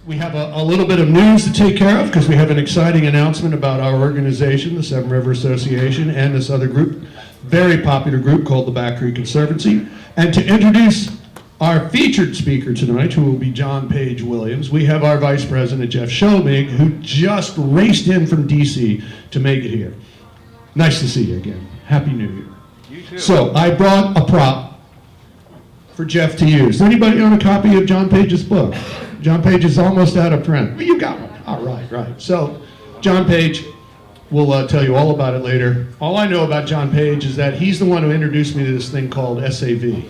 We have a little bit of news to take care of because we have an exciting announcement about our organization, the Severn River Association, and this other group, very popular group called the Back Creek Conservancy. And to introduce our featured speaker tonight, who will be John Page Williams, we have our Vice President, Jeff Schoemig, who just raced in from D.C. to make it here. Nice to see you again. Happy New Year. You too. So I brought a prop for Jeff to use. Does anybody own a copy of John Page's book? John Page is almost out of print. Well, you got one. All right, right. So John Page will tell you all about it later. All I know about John Page is that he's the one who introduced me to this thing called SAV.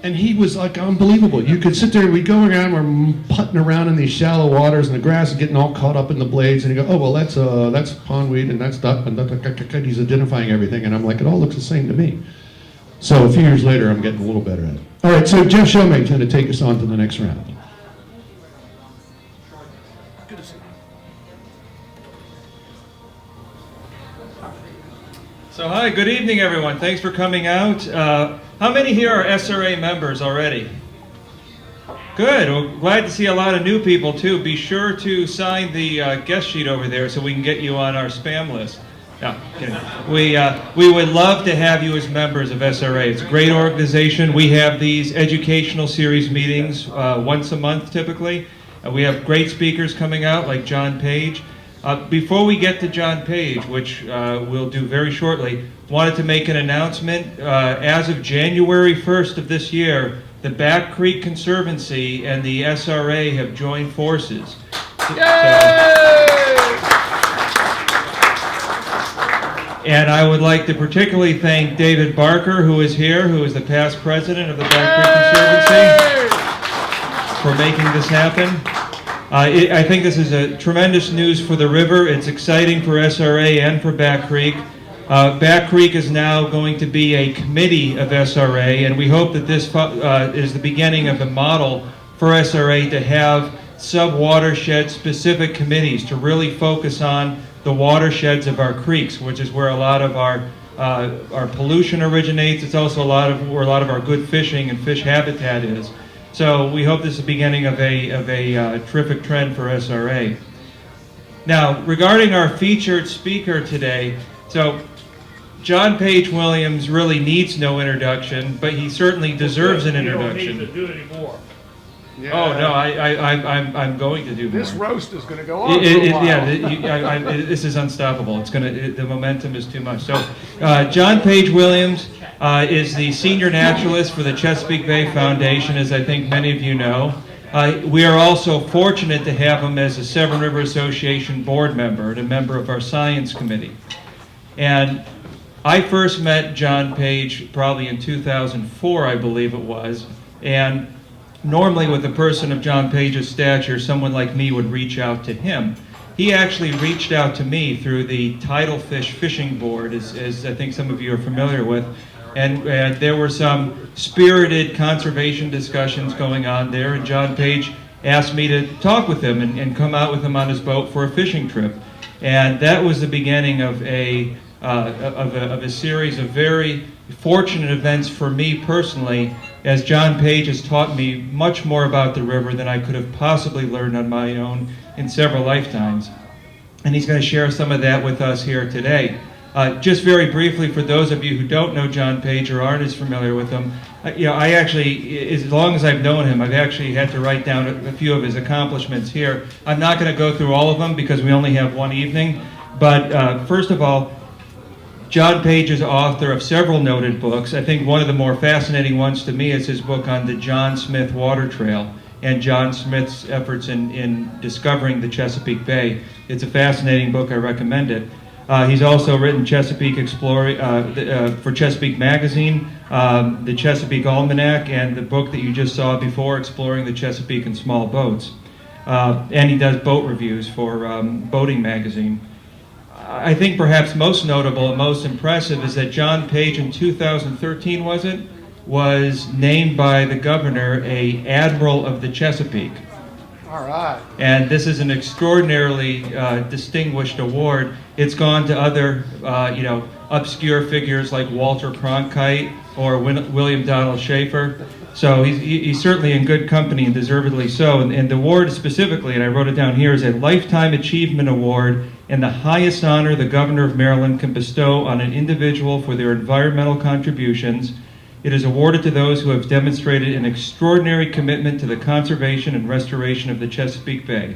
And he was like unbelievable. You could sit there, we'd go around, we're putting around in these shallow waters, and the grass is getting all caught up in the blades, and you go, oh, well, that's pondweed, and that's duck, and he's identifying everything, and I'm like, it all looks the same to me. So a few years later, I'm getting a little better at it. All right, so Jeff Schoemig is going to take us on to the next round. Good to see you. So hi, good evening, everyone. Thanks for coming out. How many here are SRA members already? Good. Well, glad to see a lot of new people, too. Be sure to sign the guest sheet over there so we can get you on our spam list. No, kidding. We would love to have you as members of SRA. It's a great organization. We have these educational series meetings once a month, typically. We have great speakers coming out, like John Page. Before we get to John Page, which we'll do very shortly, wanted to make an announcement. As of January 1st of this year, the Back Creek Conservancy and the SRA have joined forces. And I would like to particularly thank David Barker, who is here, who is the past president of the Back Creek Conservancy, for making this happen. I think this is a tremendous news for the river. It's exciting for SRA and for Back Creek. Back Creek is now going to be a committee of SRA, and we hope that this is the beginning of a model for SRA to have sub-watershed specific committees to really focus on the watersheds of our creeks, which is where a lot of our pollution originates. It's also where a lot of our good fishing and fish habitat is. So we hope this is the beginning of a terrific trend for SRA. Now, regarding our featured speaker today, so John Page Williams really needs no introduction, but he certainly deserves an introduction. You don't need to do it anymore. Yeah. Oh no, I'm going to do more. This roast is going to go on for a while. Yeah, this is unstoppable. The momentum is too much. So, John Page Williams is the senior naturalist for the Chesapeake Bay Foundation, as I think many of you know. We are also fortunate to have him as a Severn River Association board member and a member of our science committee. And I first met John Page probably in 2004, I believe it was, and normally with a person of John Page's stature, someone like me would reach out to him. He actually reached out to me through the Tidal Fish Fishing Board, as I think some of you are familiar with, and there were some spirited conservation discussions going on there, and John Page asked me to talk with him and come out with him on his boat for a fishing trip. And that was the beginning of a series of very fortunate events for me personally, as John Page has taught me much more about the river than I could have possibly learned on my own in several lifetimes. And he's going to share some of that with us here today. Just very briefly, for those of you who don't know John Page or aren't as familiar with him, I actually, as long as I've known him, I've actually had to write down a few of his accomplishments here. I'm not going to go through all of them because we only have one evening, but first of all, John Page is author of several noted books. I think one of the more fascinating ones to me is his book on the John Smith Water Trail and John Smith's efforts in discovering the Chesapeake Bay. It's a fascinating book. I recommend it. He's also written Chesapeake Exploring for Chesapeake Magazine, the Chesapeake Almanac, and the book that you just saw before, Exploring the Chesapeake in Small Boats. And he does boat reviews for Boating Magazine. I think perhaps most notable and most impressive is that John Page in 2013, was named by the governor a Admiral of the Chesapeake. All right. And this is an extraordinarily distinguished award. It's gone to other, obscure figures like Walter Cronkite or William Donald Schaefer. So he's certainly in good company, and deservedly so. And the award specifically, and I wrote it down here, is a Lifetime Achievement Award, and the highest honor the Governor of Maryland can bestow on an individual for their environmental contributions. It is awarded to those who have demonstrated an extraordinary commitment to the conservation and restoration of the Chesapeake Bay.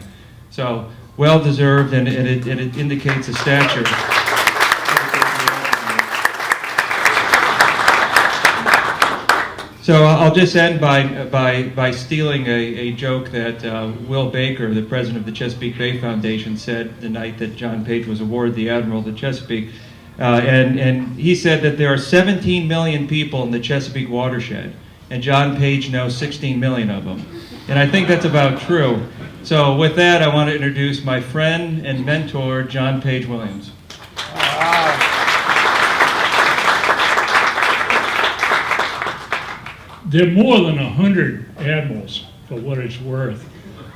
So, well deserved, and it indicates a stature. So I'll just end by stealing a joke that Will Baker, the president of the Chesapeake Bay Foundation, said the night that John Page was awarded the Admiral of the Chesapeake. And he said that there are 17 million people in the Chesapeake watershed, and John Page knows 16 million of them. And I think that's about true. So with that, I want to introduce my friend and mentor, John Page Williams. There are more than 100 admirals, for what it's worth.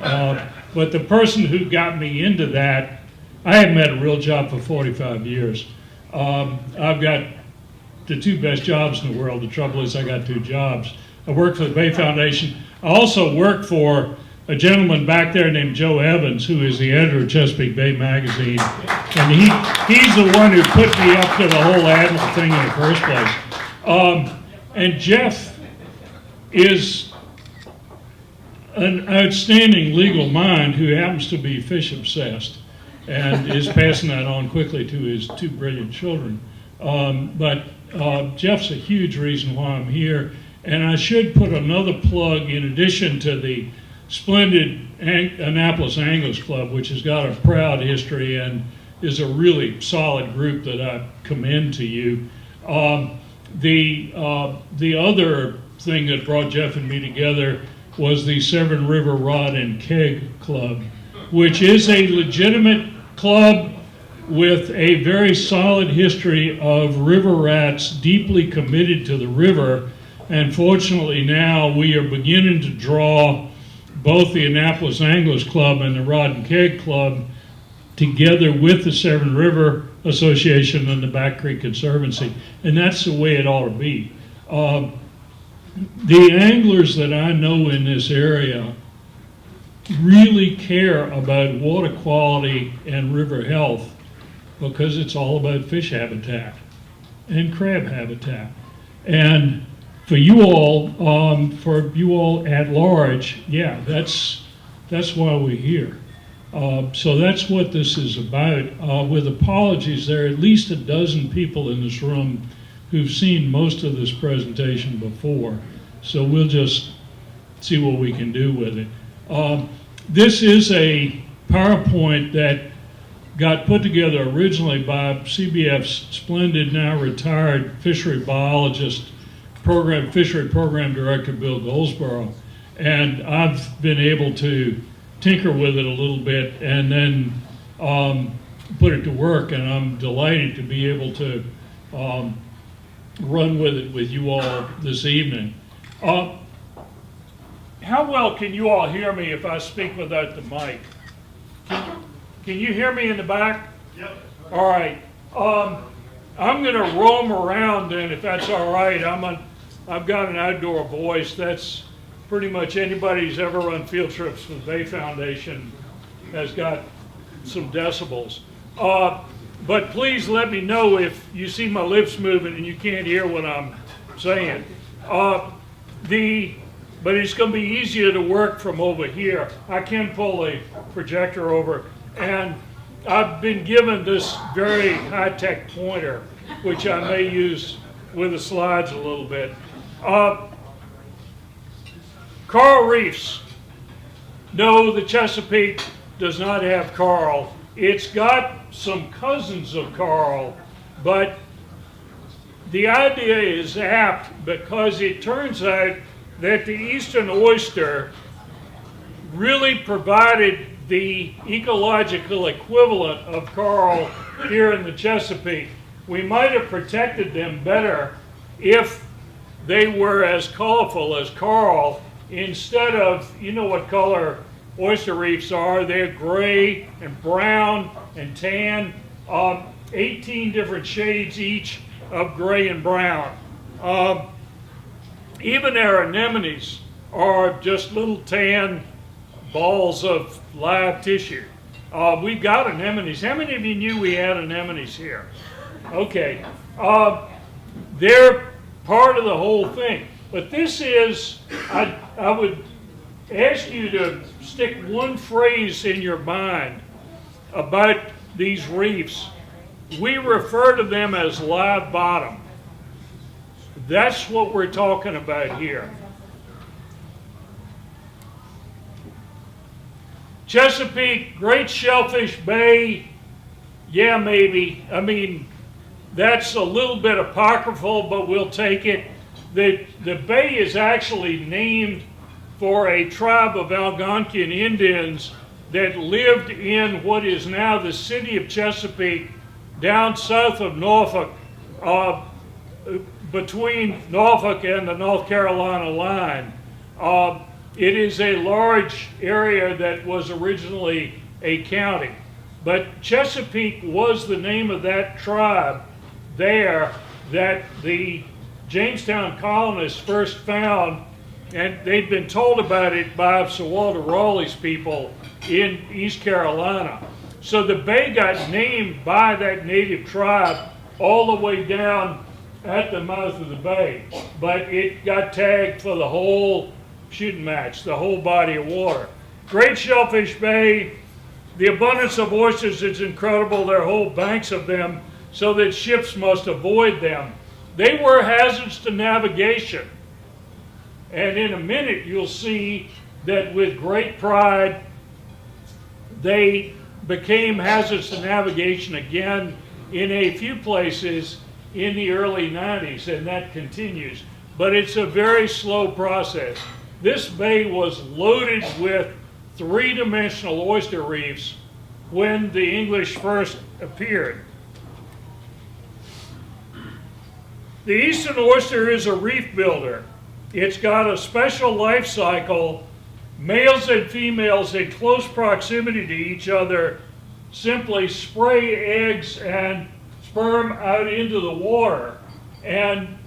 But the person who got me into that, I haven't had a real job for 45 years. I've got the two best jobs in the world. The trouble is I got two jobs. I work for the Bay Foundation. I also work for a gentleman back there named Joe Evans, who is the editor of Chesapeake Bay Magazine. And he's the one who put me up to the whole admiral thing in the first place. And Jeff is an outstanding legal mind who happens to be fish obsessed and is passing that on quickly to his two brilliant children. But Jeff's a huge reason why I'm here. And I should put another plug in addition to the splendid Annapolis Anglers Club, which has got a proud history and is a really solid group that I commend to you. The other thing that brought Jeff and me together was the Severn River Rod and Keg Club, which is a legitimate club with a very solid history of river rats deeply committed to the river. And fortunately now we are beginning to draw both the Annapolis Anglers Club and the Rod and Keg Club together with the Severn River Association and the Back Creek Conservancy. And that's the way it ought to be. The anglers that I know in this area really care about water quality and river health because it's all about fish habitat and crab habitat. And for you all at large, yeah, that's why we're here. So that's what this is about. With apologies, there are at least a dozen people in this room who've seen most of this presentation before. So we'll just see what we can do with it. This is a PowerPoint that got put together originally by CBF's splendid, now retired fishery biologist, fishery program director, Bill Goldsboro. And I've been able to tinker with it a little bit and then put it to work, and I'm delighted to be able to run with it with you all this evening. How well can you all hear me if I speak without the mic? Can you hear me in the back? Yep. All right. I'm going to roam around then, if that's all right. I've got an outdoor voice. That's pretty much anybody who's ever run field trips for the Bay Foundation has got some decibels. But please let me know if you see my lips moving and you can't hear what I'm saying. But it's going to be easier to work from over here. I can pull a projector over, and I've been given this very high-tech pointer, which I may use with the slides a little bit. Coral reefs. No, the Chesapeake does not have coral. It's got some cousins of coral, but the idea is apt because it turns out that the eastern oyster really provided the ecological equivalent of coral here in the Chesapeake. We might have protected them better if they were as colorful as coral instead of, you know what color oyster reefs are. They're gray and brown and tan, 18 different shades each of gray and brown. Even our anemones are just little tan balls of live tissue. We've got anemones. How many of you knew we had anemones here? Okay. They're part of the whole thing. But this is, I would ask you to stick one phrase in your mind about these reefs. We refer to them as live bottom. That's what we're talking about here. Chesapeake, Great Shellfish Bay, yeah, maybe. I mean, that's a little bit apocryphal, but we'll take it. The bay is actually named for a tribe of Algonquian Indians that lived in what is now the city of Chesapeake, down south of Norfolk, between Norfolk and the North Carolina line. It is a large area that was originally a county. But Chesapeake was the name of that tribe there that the Jamestown colonists first found, and they'd been told about it by Sir Walter Raleigh's people in East Carolina. So the bay got named by that native tribe all the way down at the mouth of the bay, but it got tagged for the whole shooting match, the whole body of water. Great Shellfish Bay, the abundance of oysters is incredible. There are whole banks of them, so that ships must avoid them. They were hazards to navigation. And in a minute, you'll see that with great pride, they became hazards to navigation again in a few places in the early 90s, and that continues. But it's a very slow process. This bay was loaded with three-dimensional oyster reefs when the English first appeared. The eastern oyster is a reef builder. It's got a special life cycle. Males and females in close proximity to each other simply spray eggs and sperm out into the water. And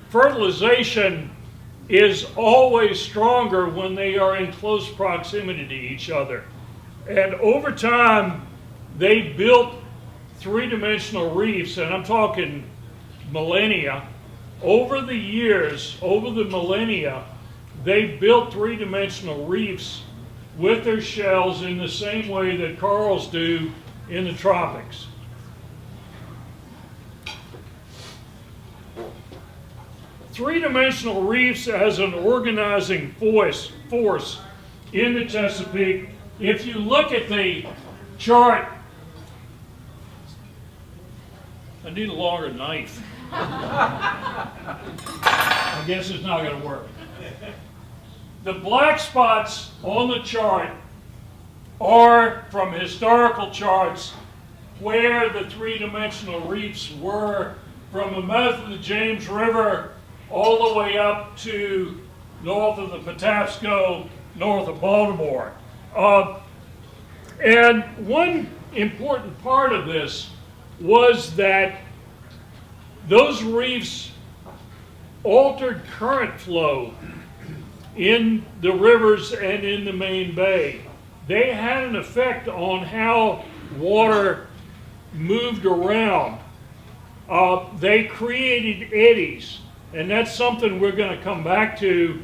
fertilization is always stronger when they are in close proximity to each other. And over time, they built three-dimensional reefs, and I'm talking millennia. Over the years, over the millennia, they built three-dimensional reefs with their shells in the same way that corals do in the tropics. Three-dimensional reefs as an organizing force in the Chesapeake. If you look at the chart, I need a longer knife. I guess it's not going to work. The black spots on the chart are from historical charts where the three-dimensional reefs were from the mouth of the James River all the way up to north of the Patapsco, north of Baltimore. And one important part of this was that those reefs altered current flow in the rivers and in the main bay. They had an effect on how water moved around. They created eddies, and that's something we're going to come back to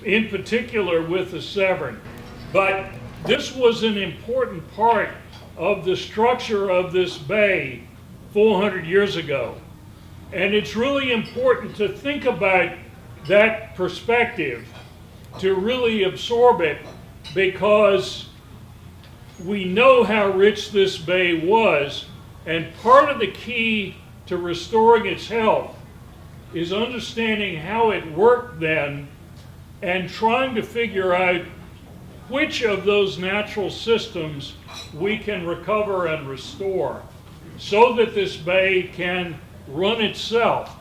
in particular with the Severn. But this was an important part of the structure of this bay 400 years ago. And it's really important to think about that perspective, to really absorb it, because we know how rich this bay was, and part of the key to restoring its health is understanding how it worked then and trying to figure out which of those natural systems we can recover and restore so that this bay can run itself.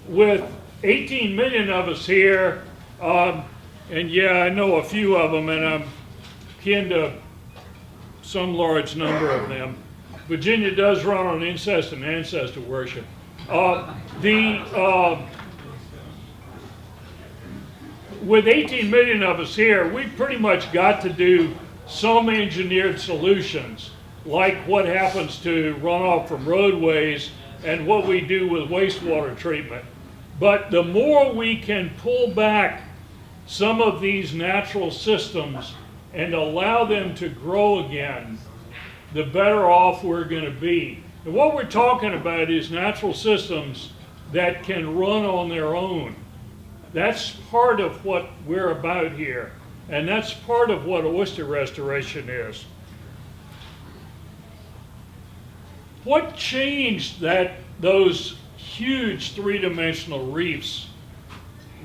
With 18 million of us here, and yeah, I know a few of them, and I'm kin to some large number of them. Virginia does run on incest and ancestor worship. with 18 million of us here, we pretty much got to do some engineered solutions, like what happens to runoff from roadways and what we do with wastewater treatment. But the more we can pull back some of these natural systems and allow them to grow again, the better off we're going to be. And what we're talking about is natural systems that can run on their own. That's part of what we're about here, and that's part of what oyster restoration is. What changed those huge three-dimensional reefs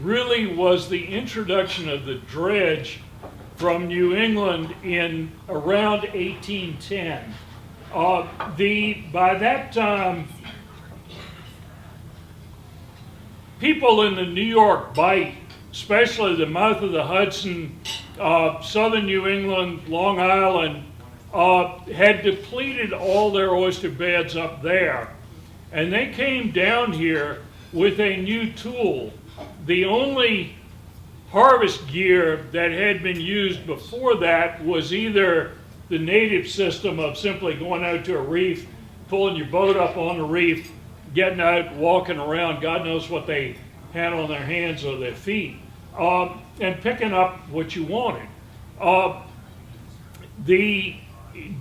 really was the introduction of the dredge from New England in around 1810. By that time, people in the New York Bight, especially the mouth of the Hudson, southern New England, Long Island, had depleted all their oyster beds up there. And they came down here with a new tool. The only harvest gear that had been used before that was either the native system of simply going out to a reef, pulling your boat up on the reef, getting out, walking around, God knows what they had on their hands or their feet, and picking up what you wanted.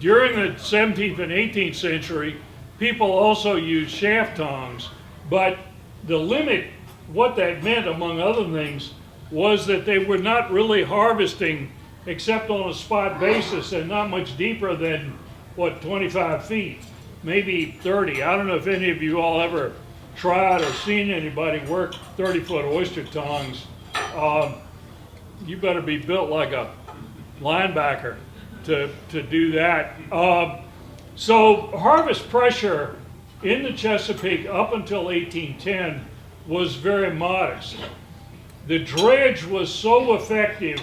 During the 17th and 18th century, people also used shaft tongs, but the limit, what that meant, among other things, was that they were not really harvesting except on a spot basis and not much deeper than, 25 feet, maybe 30. I don't know if any of you all ever tried or seen anybody work 30-foot oyster tongs. You better be built like a linebacker to do that. So harvest pressure in the Chesapeake up until 1810 was very modest. The dredge was so effective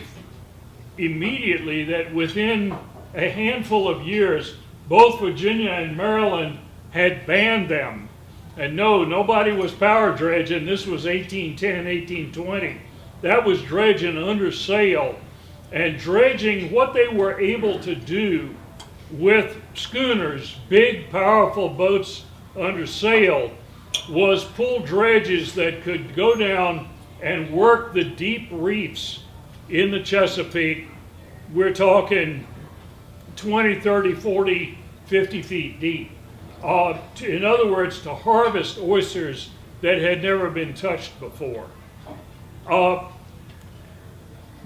immediately that within a handful of years, both Virginia and Maryland had banned them. And no, nobody was power dredging. This was 1810, 1820. That was dredging under sail. And dredging, what they were able to do with schooners, big, powerful boats under sail, was pull dredges that could go down and work the deep reefs in the Chesapeake. We're talking 20, 30, 40, 50 feet deep. In other words, to harvest oysters that had never been touched before.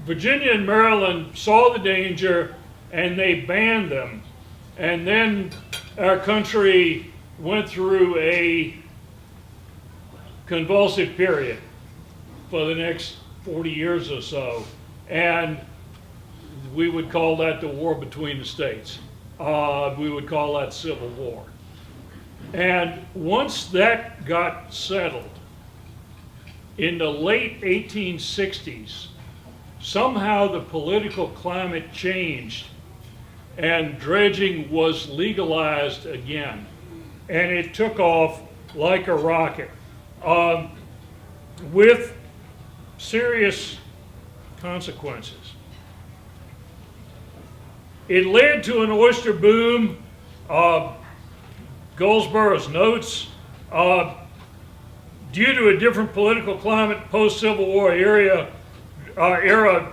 Virginia and Maryland saw the danger and they banned them. And then our country went through a convulsive period for the next 40 years or so. And we would call that the war between the states. We would call that Civil War. And once that got settled, in the late 1860s, somehow the political climate changed and dredging was legalized again. And it took off like a rocket with serious consequences. It led to an oyster boom. Goldsborough's notes, due to a different political climate, post-Civil War era,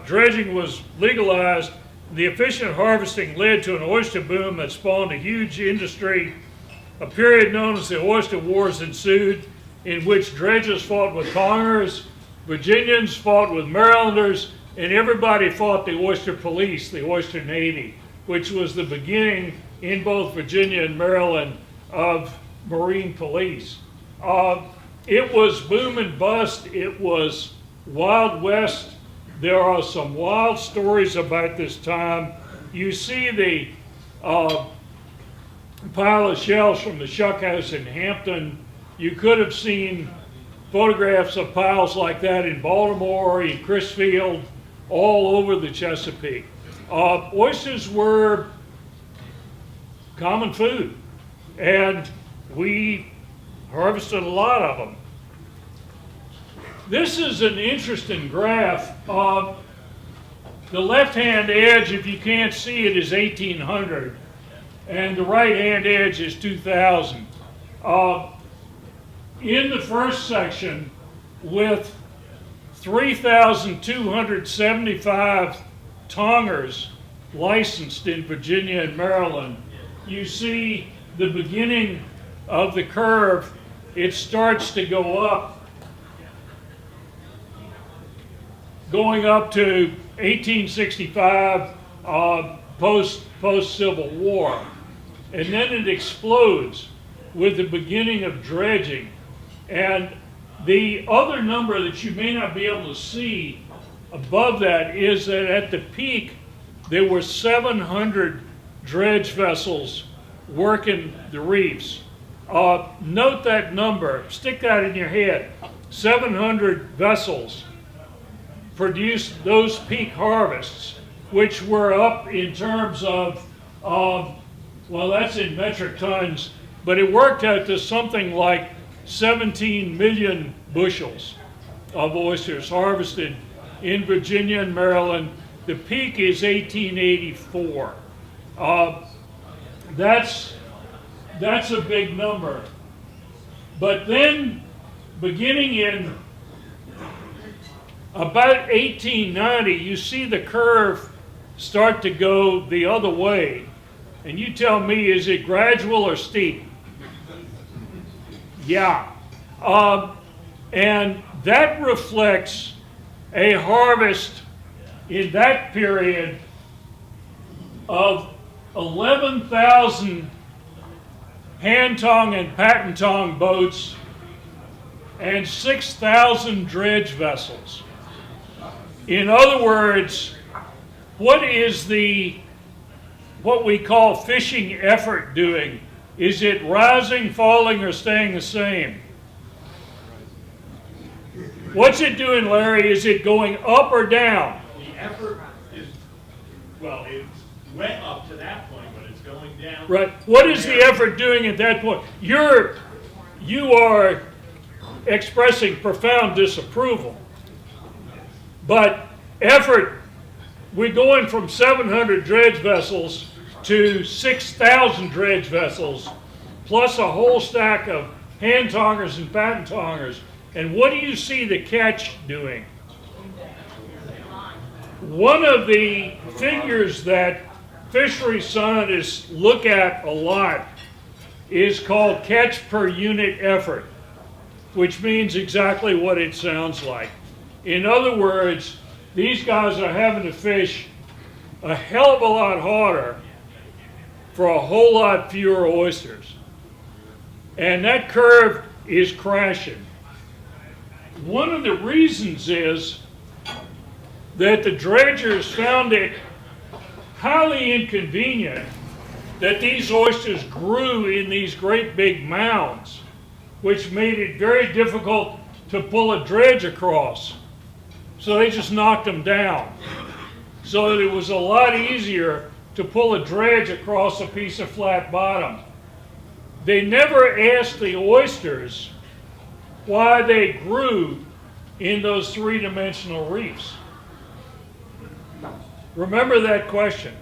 dredging was legalized. The efficient harvesting led to an oyster boom that spawned a huge industry. A period known as the Oyster Wars ensued, in which dredges fought with tongers, Virginians fought with Marylanders, and everybody fought the oyster police, the oyster navy, which was the beginning in both Virginia and Maryland of Marine police. It was boom and bust. It was Wild West. There are some wild stories about this time. You see the pile of shells from the Shuck House in Hampton. You could have seen photographs of piles like that in Baltimore, in Crisfield, all over the Chesapeake. Oysters were common food, and we harvested a lot of them. This is an interesting graph. The left-hand edge, if you can't see it, is 1800, and the right-hand edge is 2000. In the first section, with 3,275 tongers licensed in Virginia and Maryland, you see the beginning of the curve. It starts to go up, going up to 1865, post-Civil War. And then it explodes with the beginning of dredging. And the other number that you may not be able to see above that is that at the peak, there were 700 dredge vessels working the reefs. Note that number, stick that in your head. 700 vessels produced those peak harvests, which were up in terms of, well, that's in metric tons, but it worked out to something like 17 million bushels of oysters harvested in Virginia and Maryland. The peak is 1884. That's a big number. But then, beginning in about 1890, you see the curve start to go the other way. And you tell me, is it gradual or steep? Yeah. And that reflects a harvest in that period of 11,000 hand-tong and patent-tong boats and 6,000 dredge vessels. In other words, what is what we call fishing effort doing? Is it rising, falling, or staying the same? What's it doing, Larry? Is it going up or down? The effort is, well, it went up to that point, but it's going down. Right. What is the effort doing at that point? You are expressing profound disapproval. But effort, we're going from 700 dredge vessels to 6,000 dredge vessels, plus a whole stack of hand-tongers and patent-tongers. And what do you see the catch doing? One of the figures that fishery scientists look at a lot is called catch per unit effort, which means exactly what it sounds like. In other words, these guys are having to fish a hell of a lot harder for a whole lot fewer oysters. And that curve is crashing. One of the reasons is that the dredgers found it highly inconvenient that these oysters grew in these great big mounds, which made it very difficult to pull a dredge across. So they just knocked them down. So that it was a lot easier to pull a dredge across a piece of flat bottom. They never asked the oysters why they grew in those three-dimensional reefs. Remember that question.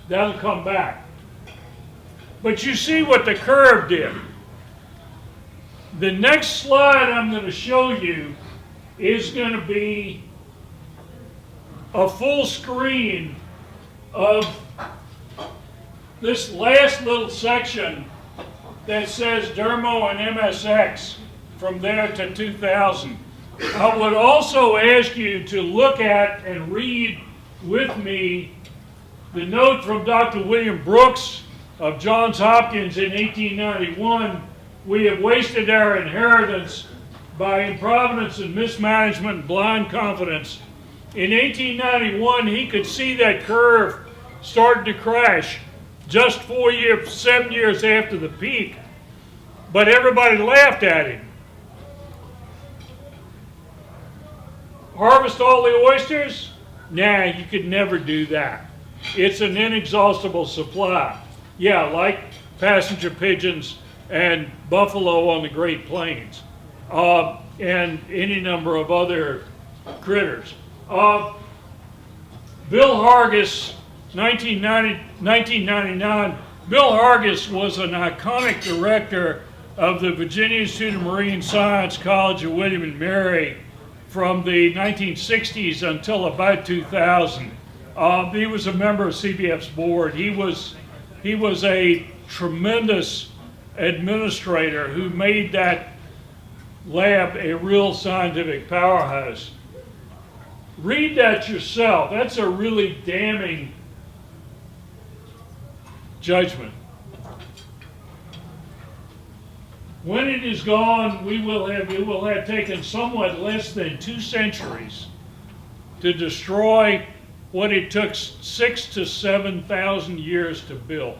That'll come back. But you see what the curve did. The next slide I'm going to show you is going to be a full screen of this last little section that says Dermo and MSX from there to 2000. I would also ask you to look at and read with me the note from Dr. William Brooks of Johns Hopkins in 1891. We have wasted our inheritance by improvidence and mismanagement and blind confidence. In 1891, he could see that curve started to crash just 7 years after the peak, but everybody laughed at him. Harvest all the oysters? Nah, you could never do that. It's an inexhaustible supply. Yeah, like passenger pigeons and buffalo on the Great Plains. and any number of other critters. Bill Hargis, 1999, Bill Hargis was an iconic director of the Virginia Institute of Marine Science College of William and Mary from the 1960s until about 2000. He was a member of CBF's board. He was a tremendous administrator who made that lab a real scientific powerhouse. Read that yourself. That's a really damning judgment. When it is gone, it will have taken somewhat less than 2 centuries to destroy what it took 6,000 to 7,000 years to build.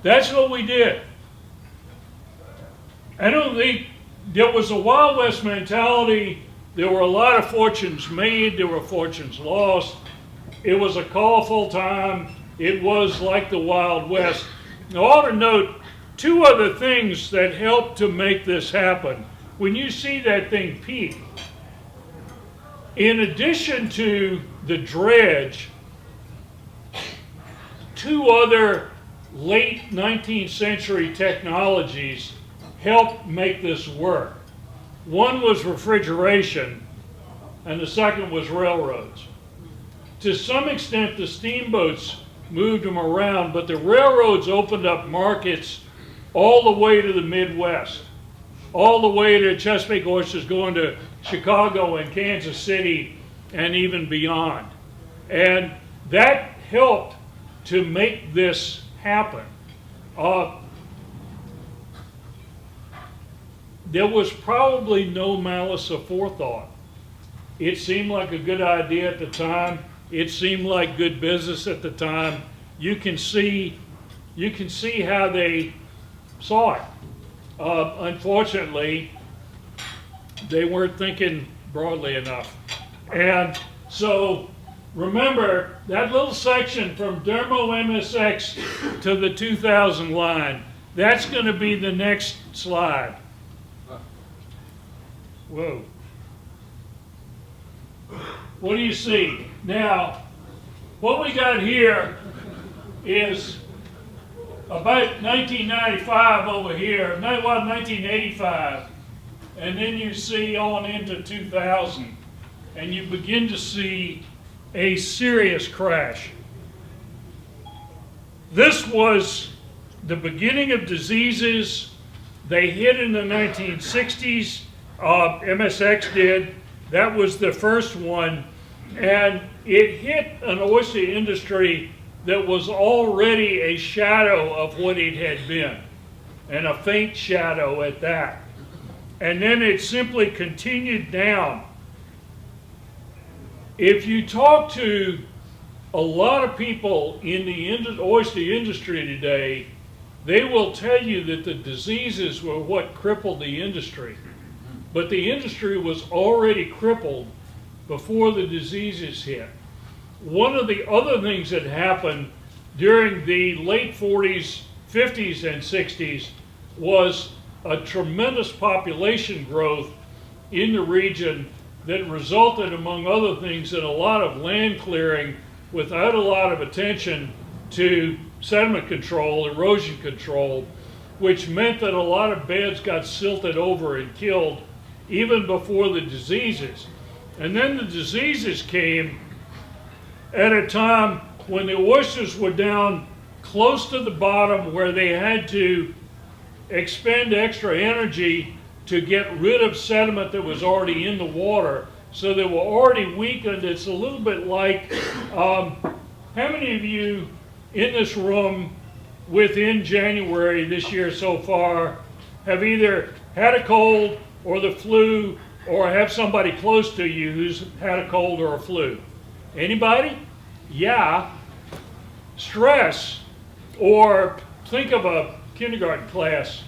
That's what we did. I don't think there was a Wild West mentality. There were a lot of fortunes made, there were fortunes lost. It was a colorful time. It was like the Wild West. Now, I ought to note 2 other things that helped to make this happen. When you see that thing peak, in addition to the dredge, 2 other late 19th century technologies helped make this work. One was refrigeration, and the second was railroads. To some extent, the steamboats moved them around, but the railroads opened up markets all the way to the Midwest, all the way to Chesapeake oysters going to Chicago and Kansas City and even beyond. And that helped to make this happen. There was probably no malice aforethought. It seemed like a good idea at the time. It seemed like good business at the time. You can see how they saw it. Unfortunately, they weren't thinking broadly enough. And so remember that little section from Dermo MSX to the 2000 line. That's going to be the next slide. Whoa. What do you see? Now, what we got here is about 1995 over here, 1985, and then you see on into 2000, and you begin to see a serious crash. This was the beginning of diseases. They hit in the 1960s. MSX did. That was the first one, and it hit an oyster industry that was already a shadow of what it had been, and a faint shadow at that. And then it simply continued down. If you talk to a lot of people in the oyster industry today, they will tell you that the diseases were what crippled the industry. But the industry was already crippled before the diseases hit. One of the other things that happened during the late 40s, 50s, and 60s was a tremendous population growth in the region that resulted, among other things, in a lot of land clearing without a lot of attention to sediment control, erosion control, which meant that a lot of beds got silted over and killed even before the diseases. And then the diseases came at a time when the oysters were down close to the bottom, where they had to expend extra energy to get rid of sediment that was already in the water. So they were already weakened. It's a little bit like, how many of you in this room within January this year so far have either had a cold or the flu, or have somebody close to you who's had a cold or a flu? Anybody? Yeah. Stress, or think of a kindergarten class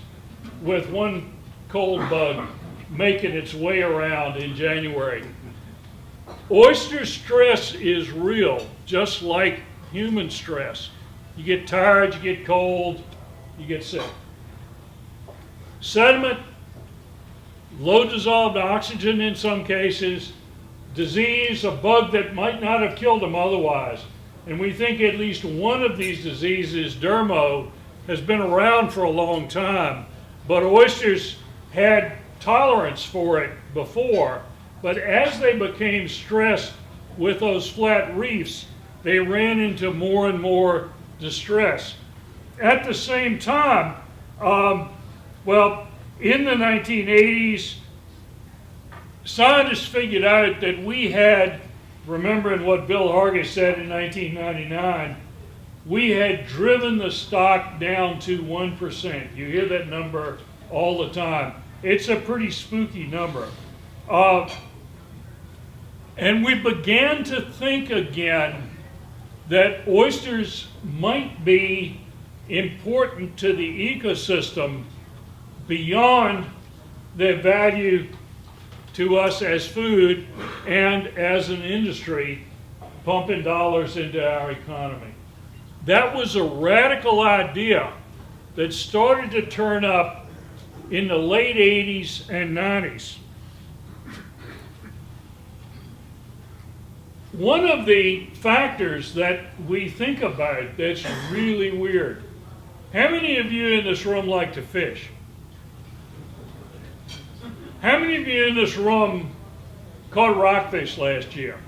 with one cold bug making its way around in January. Oyster stress is real, just like human stress. You get tired, you get cold, you get sick. Sediment, low dissolved oxygen in some cases, disease, a bug that might not have killed them otherwise. And we think at least one of these diseases, dermo, has been around for a long time, but oysters had tolerance for it before. But as they became stressed with those flat reefs, they ran into more and more distress. At the same time, well, in the 1980s, scientists figured out that we had, remembering what Bill Hargis said in 1999, we had driven the stock down to 1%. You hear that number all the time. It's a pretty spooky number. And we began to think again that oysters might be important to the ecosystem beyond their value to us as food and as an industry pumping dollars into our economy. That was a radical idea that started to turn up in the late 80s and 90s. One of the factors that we think about that's really weird, how many of you in this room like to fish? How many of you in this room caught a rockfish last year?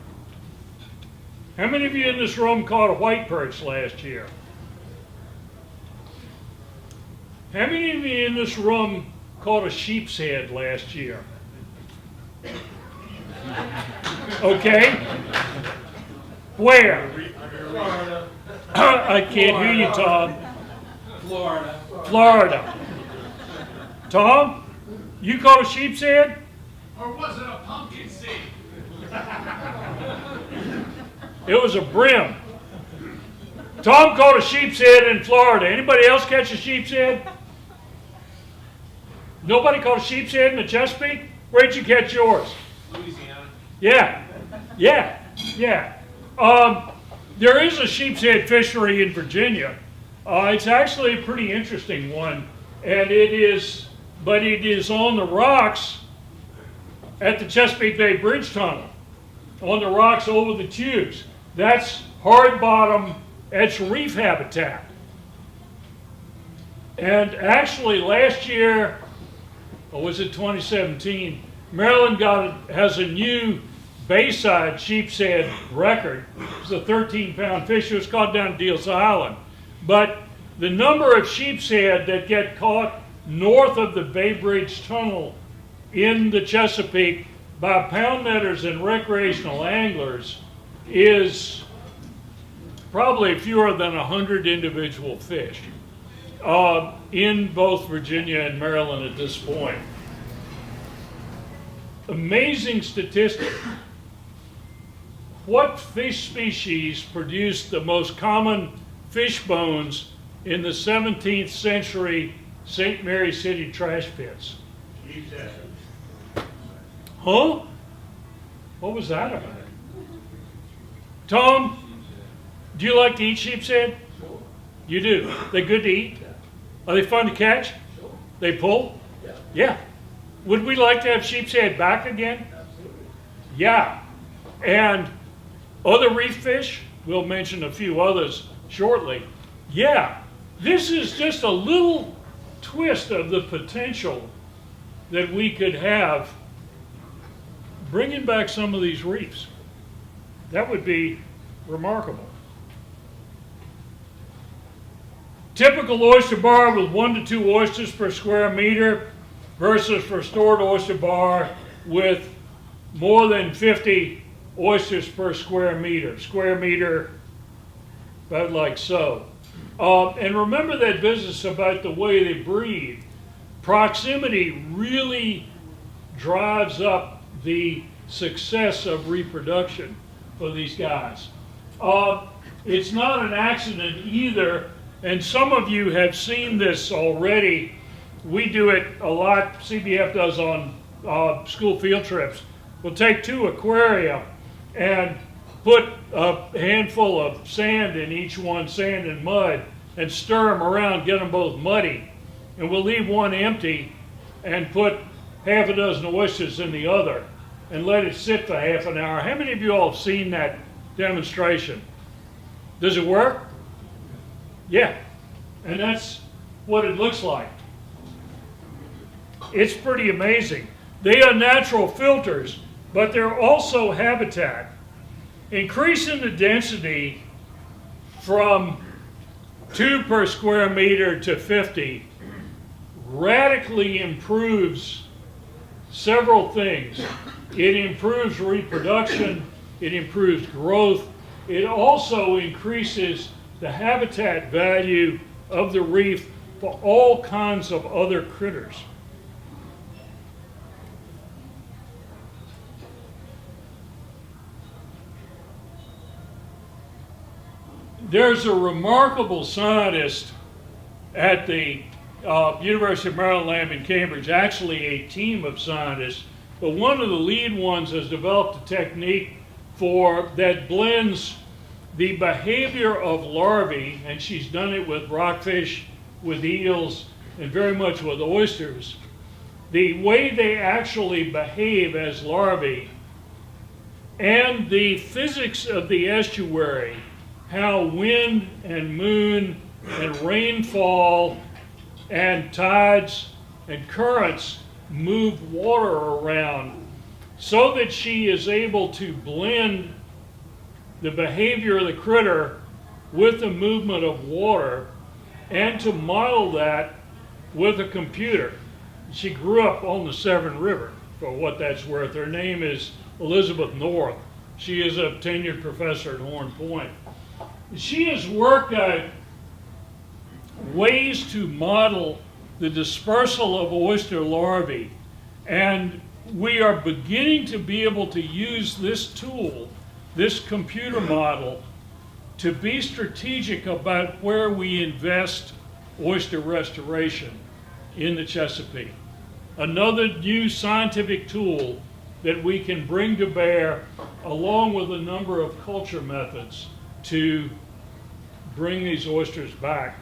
How many of you in this room caught a white perch last year? How many of you in this room caught a sheep's head last year? Okay. Where? Florida. I can't hear you, Tom. Florida. Florida. Tom, you caught a sheep's head? Or was it a pumpkin seed? It was a brim. Tom caught a sheep's head in Florida. Anybody else catch a sheep's head? Nobody caught a sheep's head in the Chesapeake? Where'd you catch yours? Louisiana. Yeah. There is a sheep's head fishery in Virginia. It's actually a pretty interesting one, and it is on the rocks at the Chesapeake Bay Bridge Tunnel, on the rocks over the tubes. That's hard bottom, it's reef habitat. And actually last year, or was it 2017, Maryland has a new Bayside sheep's head record. It's a 13-pound fish. It was caught down at Deals Island. But the number of sheep's head that get caught north of the Bay Bridge Tunnel in the Chesapeake by pound netters and recreational anglers is probably fewer than 100 individual fish in both Virginia and Maryland at this point. Amazing statistic. What fish species produced the most common fish bones in the 17th century St. Mary City trash pits? Huh? What was that about? Tom, do you like to eat sheep's head? You do. They good to eat? Are they fun to catch? They pull? Yeah. Would we like to have sheep's head back again? Yeah. And other reef fish, we'll mention a few others shortly. Yeah. This is just a little twist of the potential that we could have bringing back some of these reefs. That would be remarkable. Typical oyster bar with 1 to 2 oysters per square meter versus restored oyster bar with more than 50 oysters per square meter. Square meter, about like so. And remember that business about the way they breed. Proximity really drives up the success of reproduction for these guys. It's not an accident either, and some of you have seen this already. We do it a lot, CBF does on school field trips. We'll take 2 aquaria and put a handful of sand in each one, sand and mud, and stir them around, get them both muddy. And we'll leave one empty and put half a dozen oysters in the other and let it sit for half an hour. How many of you all have seen that demonstration? Does it work? Yeah. And that's what it looks like. It's pretty amazing. They are natural filters, but they're also habitat. Increasing the density from 2 per square meter to 50 radically improves several things. It improves reproduction, it improves growth, it also increases the habitat value of the reef for all kinds of other critters. There's a remarkable scientist at the University of Maryland Lab in Cambridge, actually a team of scientists, but one of the lead ones has developed a technique that blends the behavior of larvae, and she's done it with rockfish, with eels, and very much with oysters. The way they actually behave as larvae and the physics of the estuary, how wind and moon and rainfall and tides and currents move water around, so that she is able to blend the behavior of the critter with the movement of water and to model that with a computer. She grew up on the Severn River, for what that's worth. Her name is Elizabeth North. She is a tenured professor at Horn Point. She has worked out ways to model the dispersal of oyster larvae, and we are beginning to be able to use this tool, this computer model, to be strategic about where we invest oyster restoration in the Chesapeake. Another new scientific tool that we can bring to bear, along with a number of culture methods, to bring these oysters back.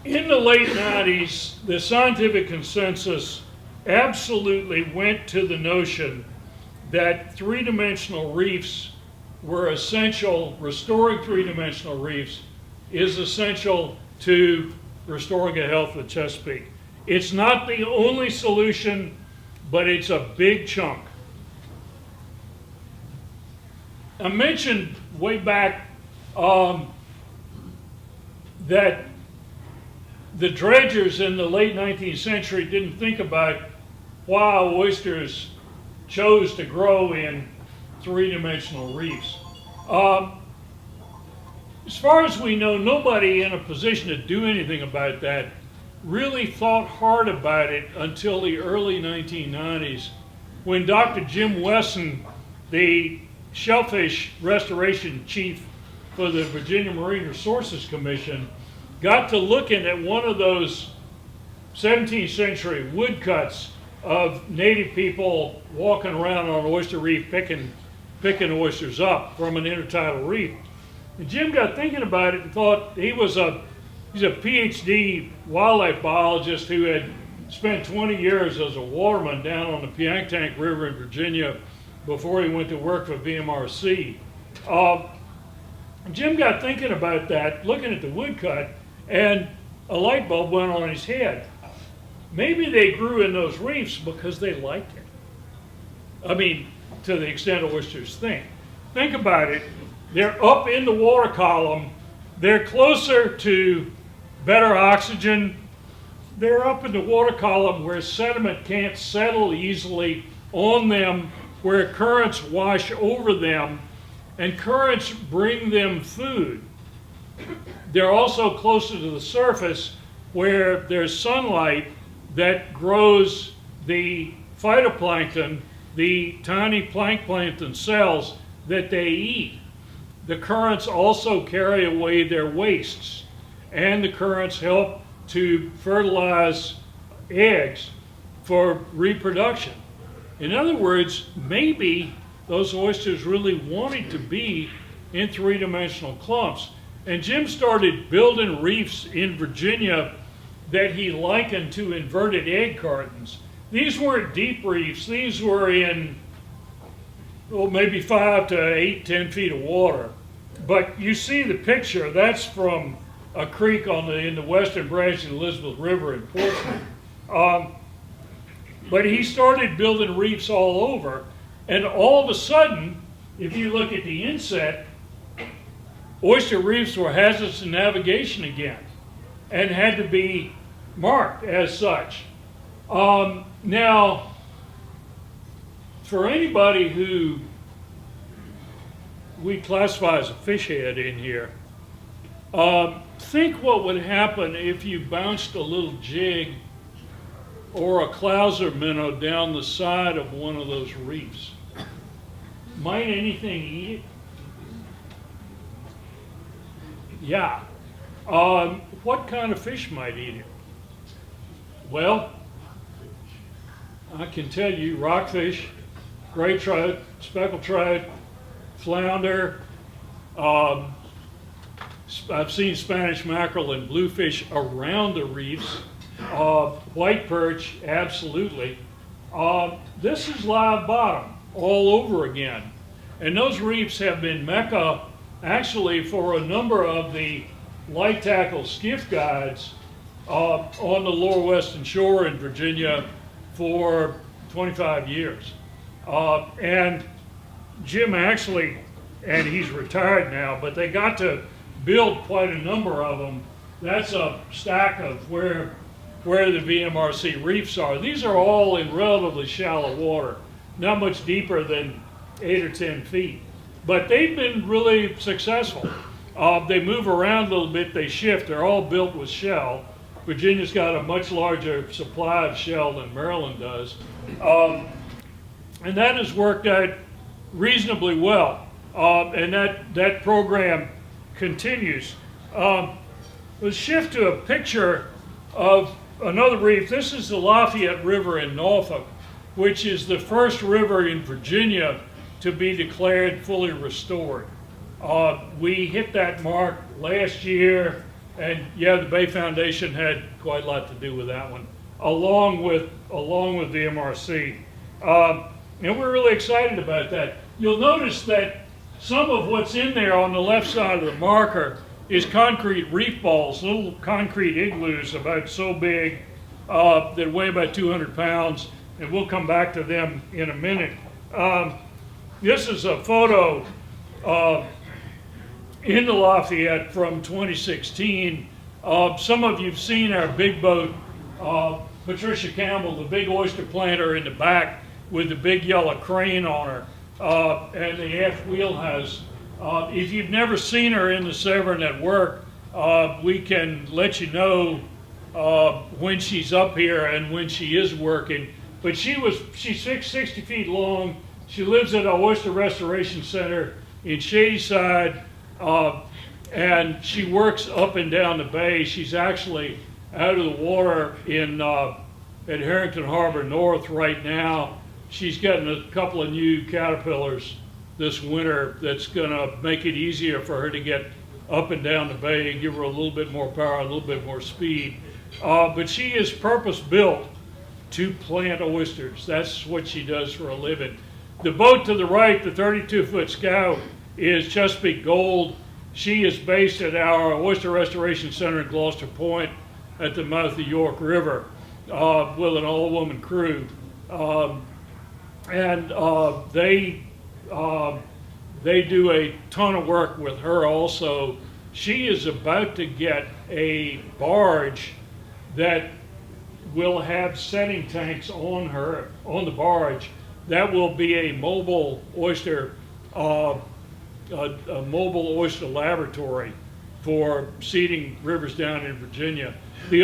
In the late 90s, the scientific consensus absolutely went to the notion that three-dimensional reefs were essential. Restoring three-dimensional reefs is essential to restoring the health of the Chesapeake. It's not the only solution, but it's a big chunk. I mentioned way back that the dredgers in the late 19th century didn't think about why oysters chose to grow in three-dimensional reefs. As far as we know, nobody in a position to do anything about that really thought hard about it until the early 1990s, when Dr. Jim Wesson, the shellfish restoration chief for the Virginia Marine Resources Commission, got to looking at one of those 17th century woodcuts of native people walking around on Oyster Reef picking oysters up from an intertidal reef. And Jim got thinking about it and thought he's a PhD wildlife biologist who had spent 20 years as a waterman down on the Piantank River in Virginia before he went to work for VMRC. Jim got thinking about that, looking at the woodcut, and a light bulb went on his head. Maybe they grew in those reefs because they liked it. I mean, to the extent oysters think. Think about it. They're up in the water column. They're closer to better oxygen. They're up in the water column where sediment can't settle easily on them, where currents wash over them, and currents bring them food. They're also closer to the surface where there's sunlight that grows the phytoplankton, the tiny plankton cells that they eat. The currents also carry away their wastes, and the currents help to fertilize eggs for reproduction. In other words, maybe those oysters really wanted to be in three-dimensional clumps. And Jim started building reefs in Virginia that he likened to inverted egg cartons. These weren't deep reefs. These were in, maybe 5 to 8, 10 feet of water. But you see the picture, that's from a creek in the western branch of the Elizabeth River in Portsmouth. But he started building reefs all over, and all of a sudden, if you look at the inset, oyster reefs were hazardous in navigation again and had to be marked as such. Now, for anybody who we classify as a fish head in here, think what would happen if you bounced a little jig or a clouser minnow down the side of one of those reefs. Might anything eat it? Yeah. What kind of fish might eat it? Well, I can tell you rockfish, gray trout, speckled trout, flounder. I've seen Spanish mackerel and bluefish around the reefs. White perch, absolutely. This is live bottom all over again. And those reefs have been mecca actually for a number of the light tackle skiff guides on the lower western shore in Virginia for 25 years. And Jim actually, and he's retired now, but they got to build quite a number of them. That's a stack of where the VMRC reefs are. These are all in relatively shallow water, not much deeper than 8 or 10 feet. But they've been really successful. They move around a little bit, they shift, they're all built with shell. Virginia's got a much larger supply of shell than Maryland does. And that has worked out reasonably well. And that program continues. Let's shift to a picture of another reef. This is the Lafayette River in Norfolk, which is the first river in Virginia to be declared fully restored. We hit that mark last year, and yeah, the Bay Foundation had quite a lot to do with that one, along with the MRC. And we're really excited about that. You'll notice that some of what's in there on the left side of the marker is concrete reef balls, little concrete igloos about so big that weigh about 200 pounds, and we'll come back to them in a minute. This is a photo in the Lafayette from 2016. Some of you've seen our big boat, Patricia Campbell, the big oyster planter in the back with the big yellow crane on her, and the aft wheelhouse. If you've never seen her in the Severn at work, we can let you know when she's up here and when she is working. But she's 60 feet long. She lives at our Oyster Restoration Center in Shadyside, and she works up and down the bay. She's actually out of the water at Harrington Harbor North right now. She's getting a couple of new caterpillars this winter that's going to make it easier for her to get up and down the bay and give her a little bit more power, a little bit more speed. But she is purpose-built to plant oysters. That's what she does for a living. The boat to the right, the 32-foot scow, is Chesapeake Gold. She is based at our Oyster Restoration Center in Gloucester Point at the mouth of the York River with an all-woman crew. They do a ton of work with her also. She is about to get a barge that will have setting tanks on the barge. That will be a mobile oyster, a mobile oyster laboratory for seeding rivers down in Virginia. The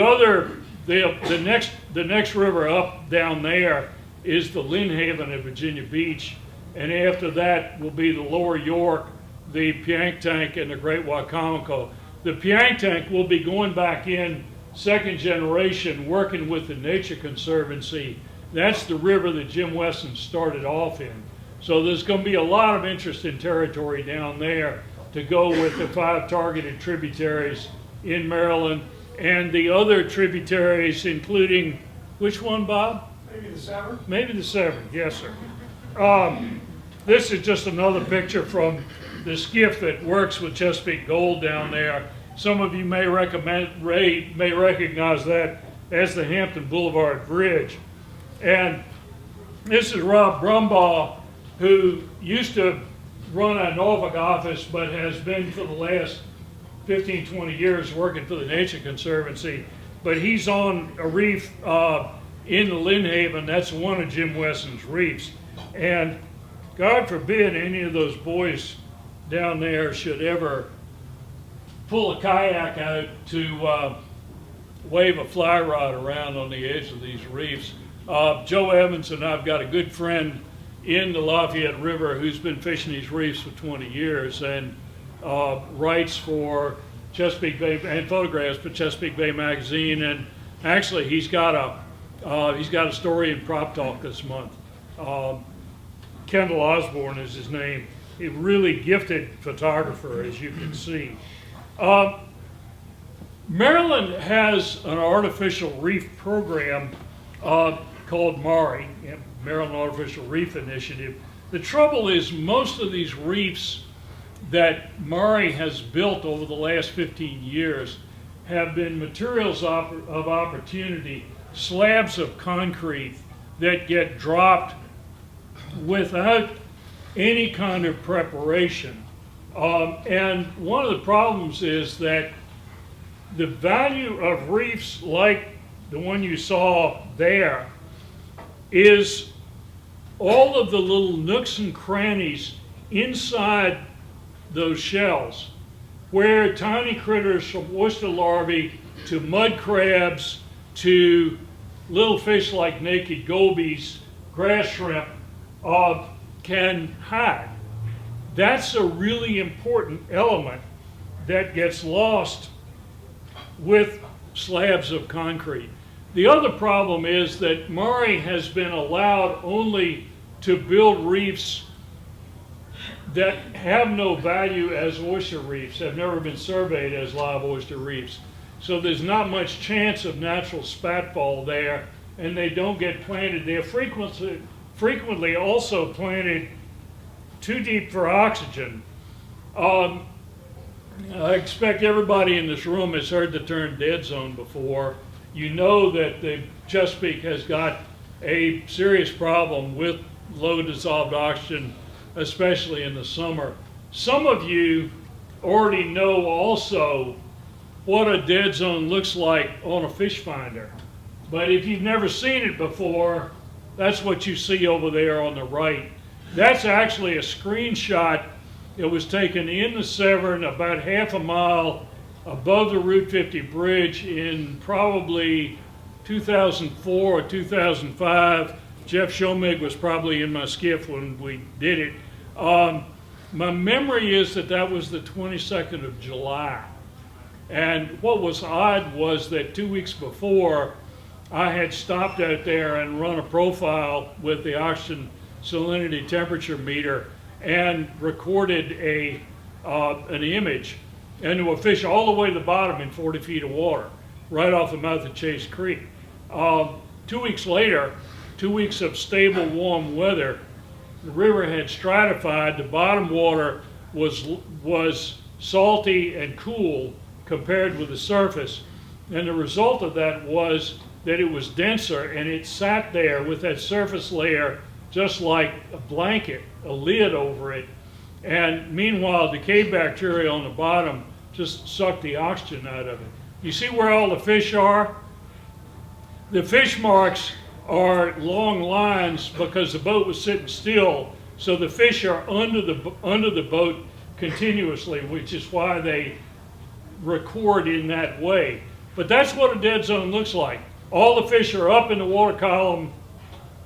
next river up down there is the Lynn Haven at Virginia Beach, and after that will be the Lower York, the Piank and the Great Wicomico. The Piank will be going back in second generation, working with the Nature Conservancy. That's the river that Jim Wesson started off in. So there's going to be a lot of interest in territory down there to go with the 5 targeted tributaries in Maryland and the other tributaries, including, which one, Bob? Maybe the Severn? Maybe the Severn, yes, sir. This is just another picture from the skiff that works with Chesapeake Gold down there. Some of you may recognize that as the Hampton Boulevard Bridge. And this is Rob Brumbaugh, who used to run a Norfolk office, but has been for the last 15, 20 years working for the Nature Conservancy. But he's on a reef in the Lynnhaven. That's one of Jim Wesson's reefs. And God forbid any of those boys down there should ever pull a kayak out to wave a fly rod around on the edge of these reefs. Joe Evans and I've got a good friend in the Lafayette River who's been fishing these reefs for 20 years and writes for Chesapeake Bay and photographs for Chesapeake Bay magazine. And actually, he's got a story in Prop Talk this month. Kendall Osborne is his name. A really gifted photographer, as you can see. Maryland has an artificial reef program called MARI, Maryland Artificial Reef Initiative. The trouble is most of these reefs that MARI has built over the last 15 years have been materials of opportunity, slabs of concrete that get dropped without any kind of preparation. And one of the problems is that the value of reefs like the one you saw there is all of the little nooks and crannies inside those shells where tiny critters from oyster larvae to mud crabs to little fish like naked gobies, grass shrimp, can hide. That's a really important element that gets lost with slabs of concrete. The other problem is that MARI has been allowed only to build reefs that have no value as oyster reefs, have never been surveyed as live oyster reefs. So there's not much chance of natural spatfall there, and they don't get planted. They're frequently also planted too deep for oxygen. I expect everybody in this room has heard the term dead zone before. You know that the Chesapeake has got a serious problem with low dissolved oxygen, especially in the summer. Some of you already know also what a dead zone looks like on a fish finder. But if you've never seen it before, that's what you see over there on the right. That's actually a screenshot. It was taken in the Severn about half a mile above the Route 50 bridge in probably 2004 or 2005. Jeff Shomig was probably in my skiff when we did it. My memory is that that was the 22nd of July. And what was odd was that 2 weeks before, I had stopped out there and run a profile with the oxygen salinity temperature meter and recorded an image. And there were fish all the way to the bottom in 40 feet of water, right off the mouth of Chase Creek. 2 weeks later, 2 weeks of stable, warm weather, the river had stratified. The bottom water was salty and cool compared with the surface. And the result of that was that it was denser, and it sat there with that surface layer just like a blanket, a lid over it. And meanwhile, decay bacteria on the bottom just sucked the oxygen out of it. You see where all the fish are? The fish marks are long lines because the boat was sitting still, so the fish are under the boat continuously, which is why they record in that way. But that's what a dead zone looks like. All the fish are up in the water column,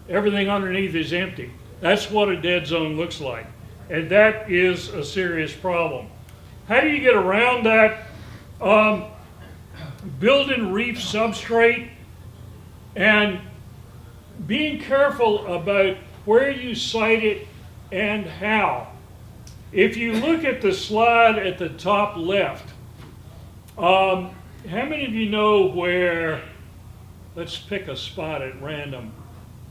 everything underneath is empty. That's what a dead zone looks like. And that is a serious problem. How do you get around that? Building reef substrate and being careful about where you site it and how. If you look at the slide at the top left, how many of you know where, let's pick a spot at random,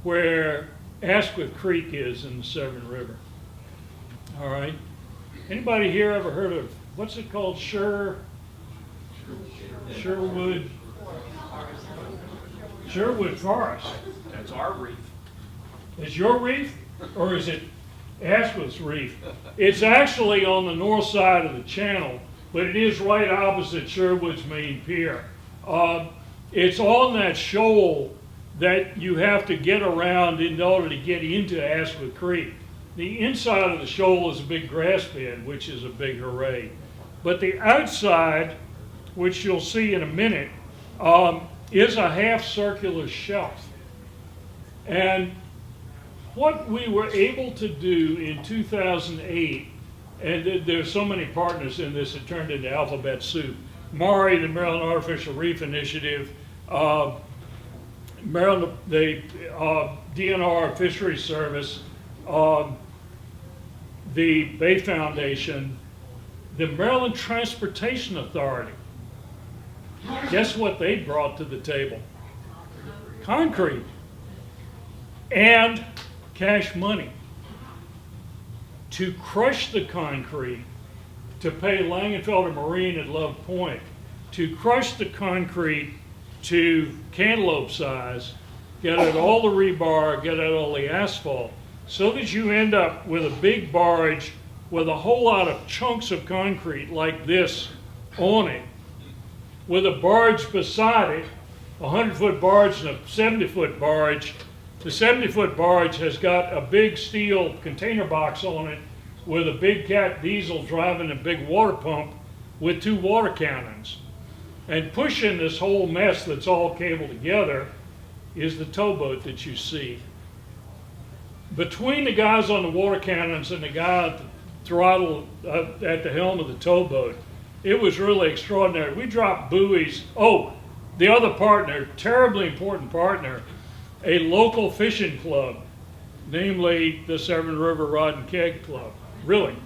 where Asquith Creek is in the Severn River? All right. Anybody here ever heard of, what's it called, Sherwood? Sherwood Forest. That's our reef. Is your reef, or is it Asquith's reef? It's actually on the north side of the channel, but it is right opposite Sherwood's main pier. It's on that shoal that you have to get around in order to get into Asquith Creek. The inside of the shoal is a big grass bed, which is a big hooray. But the outside, which you'll see in a minute, is a half circular shelf. And what we were able to do in 2008, and there's so many partners in this, it turned into alphabet soup. MARI, the Maryland Artificial Reef Initiative, Maryland, the DNR Fishery Service, the Bay Foundation, the Maryland Transportation Authority. Guess what they brought to the table? Concrete and cash money to crush the concrete, to pay Langenfelder Marine at Love Point, to crush the concrete to cantaloupe size, get out all the rebar, get out all the asphalt, so that you end up with a big barge with a whole lot of chunks of concrete like this on it, with a barge beside it, a 100-foot barge and a 70-foot barge. The 70-foot barge has got a big steel container box on it with a big cat diesel driving a big water pump with 2 water cannons. And pushing this whole mess that's all cabled together is the towboat that you see. Between the guys on the water cannons and the guy at the throttle at the helm of the towboat, it was really extraordinary. We dropped buoys. Oh, the other partner, terribly important partner, a local fishing club, namely the Severn River Rod and Keg Club. Really.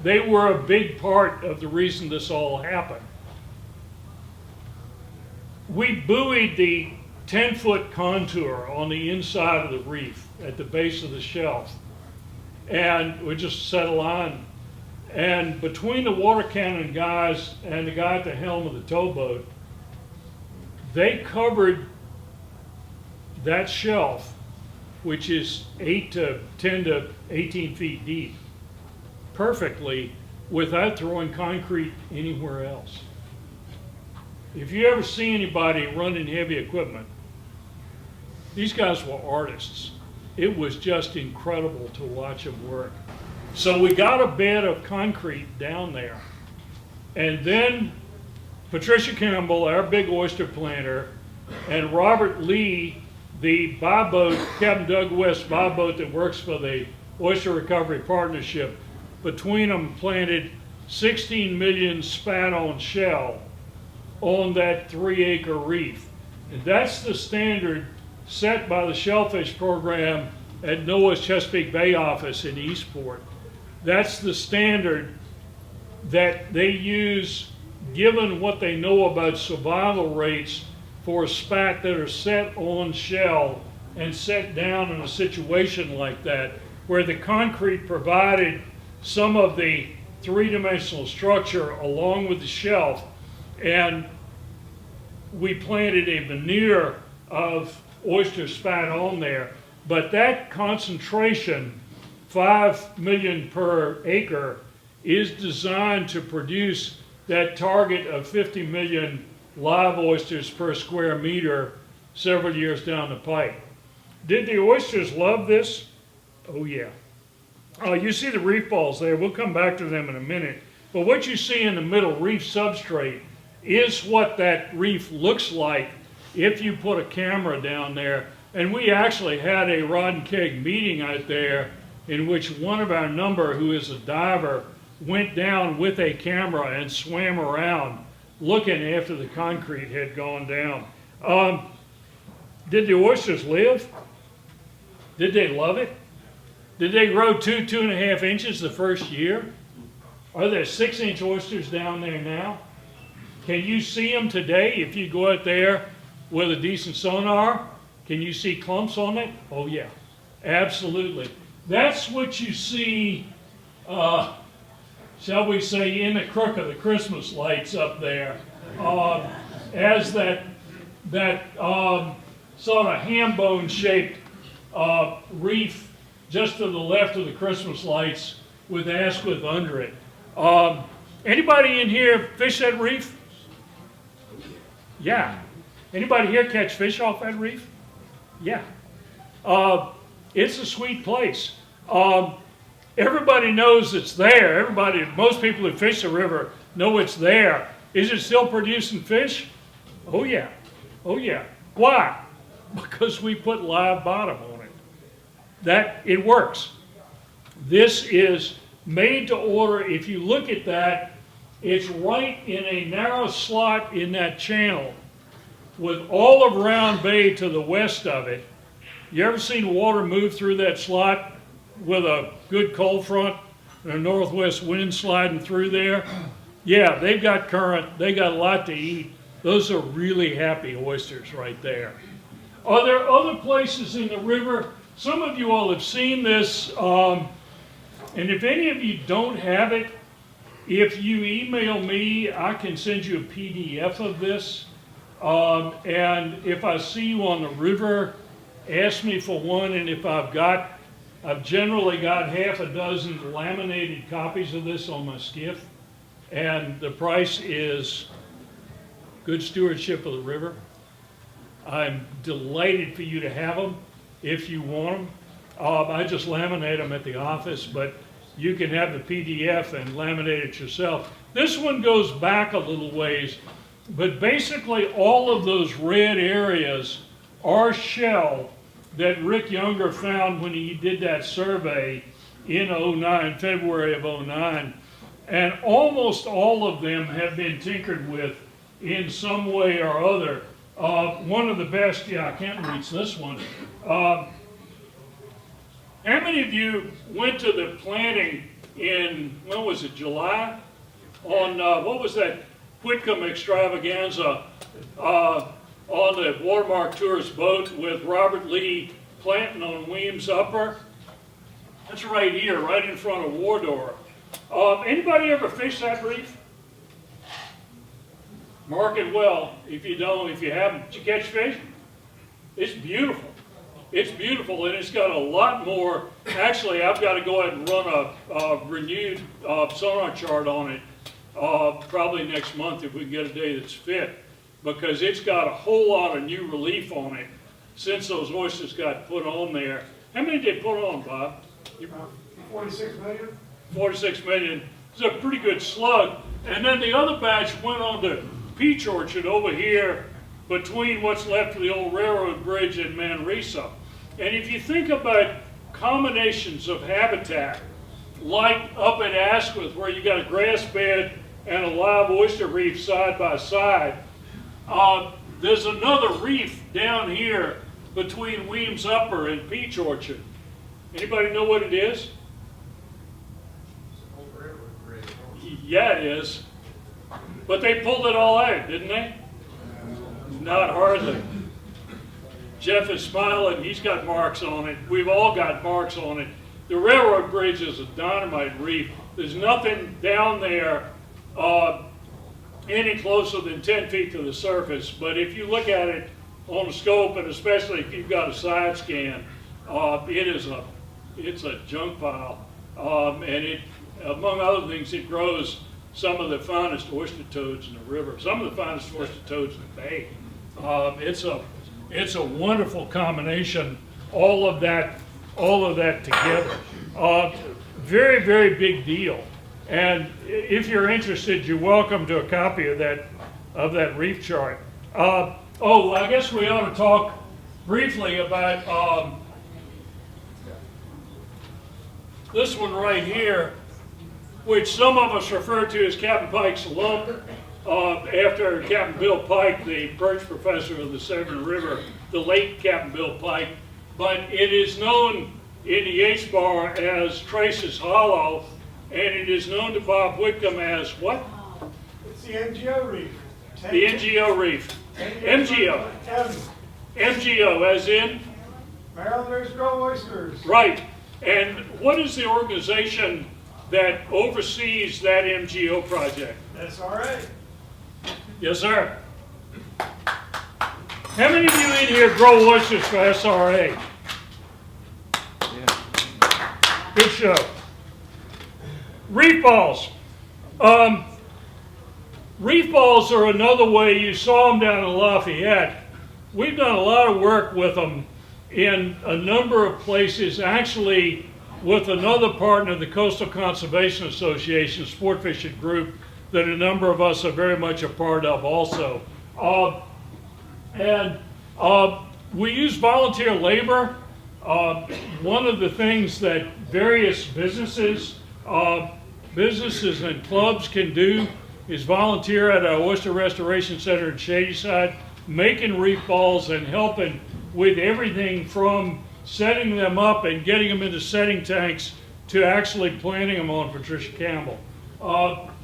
They were a big part of the reason this all happened. We buoyed the 10-foot contour on the inside of the reef at the base of the shelf, and we just set a line. And between the water cannon guys and the guy at the helm of the towboat, they covered that shelf, which is 8 to 10 to 18 feet deep, perfectly without throwing concrete anywhere else. If you ever see anybody running heavy equipment, these guys were artists. It was just incredible to watch them work. So we got a bed of concrete down there. And then Patricia Campbell, our big oyster planter, and Robert Lee, the buy boat, Captain Doug West buy boat that works for the Oyster Recovery Partnership, between them planted 16 million spat-on shell on that 3-acre reef. And that's the standard set by the Shellfish program at NOAA's Chesapeake Bay office in Eastport. That's the standard that they use given what they know about survival rates for spat that are set on shell and set down in a situation like that, where the concrete provided some of the 3-dimensional structure along with the shelf, and we planted a veneer of oyster spat on there. But that concentration, 5 million per acre, is designed to produce that target of 50 million live oysters per square meter several years down the pike. Did the oysters love this? Oh yeah. You see the reef balls there. We'll come back to them in a minute. But what you see in the middle, reef substrate, is what that reef looks like if you put a camera down there. And we actually had a rod and keg meeting out there in which one of our number, who is a diver, went down with a camera and swam around looking after the concrete had gone down. Did the oysters live? Did they love it? Did they grow 2.5 inches the first year? Are there 6-inch oysters down there now? Can you see them today if you go out there with a decent sonar? Can you see clumps on it? Oh yeah, absolutely. That's what you see, shall we say, in the crook of the Christmas lights up there, as that sort of ham bone shaped reef just to the left of the Christmas lights with Asquith under it. Anybody in here fish that reef? Yeah. Anybody here catch fish off that reef? Yeah. It's a sweet place. Everybody knows it's there. Most people who fish the river know it's there. Is it still producing fish? Oh yeah. Oh yeah. Why? Because we put live bottom on it. It works. This is made to order. If you look at that, it's right in a narrow slot in that channel with all of Round Bay to the west of it. You ever seen water move through that slot with a good cold front and a northwest wind sliding through there? Yeah, they've got current. They got a lot to eat. Those are really happy oysters right there. Are there other places in the river? Some of you all have seen this, and if any of you don't have it, if you email me, I can send you a PDF of this. And if I see you on the river, ask me for one, and if I've generally got half a dozen laminated copies of this on my skiff, and the price is good stewardship of the river. I'm delighted for you to have them if you want them. I just laminate them at the office, but you can have the PDF and laminate it yourself. This one goes back a little ways, but basically all of those red areas are shell that Rick Younger found when he did that survey in February of 09. And almost all of them have been tinkered with in some way or other. One of the best, I can't reach this one. How many of you went to the planting in, when was it, July? On, what was that, Whitcomb extravaganza on the Watermark Tourist boat with Robert Lee planting on Weems Upper? That's right here, right in front of Wardor. Anybody ever fish that reef? Mark it well. If you don't, if you haven't, did you catch fish? It's beautiful. It's beautiful, and it's got a lot more. Actually, I've got to go ahead and run a renewed sonar chart on it probably next month if we can get a day that's fit, because it's got a whole lot of new relief on it since those oysters got put on there. How many did they put on, Bob? 46 million? 46 million. It's a pretty good slug. And then the other batch went on to Peach Orchard over here between what's left of the old railroad bridge and Manresa. And if you think about combinations of habitat, like up at Asquith where you got a grass bed and a live oyster reef side by side, there's another reef down here between Weems Upper and Peach Orchard. Anybody know what it is? Yeah, it is. But they pulled it all out, didn't they? Not hardly. Jeff is smiling. He's got marks on it. We've all got marks on it. The railroad bridge is a dynamite reef. There's nothing down there any closer than 10 feet to the surface. But if you look at it on a scope, and especially if you've got a side scan, it's a junk pile. And it, among other things, it grows some of the finest oyster toads in the river, some of the finest oyster toads in the bay. It's a wonderful combination, all of that together. Very, very big deal. And if you're interested, you're welcome to a copy of that reef chart. I guess we ought to talk briefly about this one right here, which some of us refer to as Captain Pike's lump, after Captain Bill Pike, the perch professor of the Severn River, the late Captain Bill Pike. But it is known in the Yates Bar as Trace's Hollow, and it is known to Bob Whitcomb as what? It's the NGO reef. The NGO reef. MGO. MGO as in? Marylanders grow oysters. Right. And what is the organization that oversees that MGO project? That's all right. Yes, sir. How many of you in here grow oysters for SRA? Good show. Reef balls. Reef balls are another way. You saw them down in Lafayette. We've done a lot of work with them in a number of places, actually with another partner, the Coastal Conservation Association, sport fishing group, that a number of us are very much a part of also. We use volunteer labor. One of the things that various businesses and clubs can do is volunteer at our Oyster Restoration Center in Shadyside, making reef balls and helping with everything from setting them up and getting them into setting tanks to actually planting them on Patricia Campbell.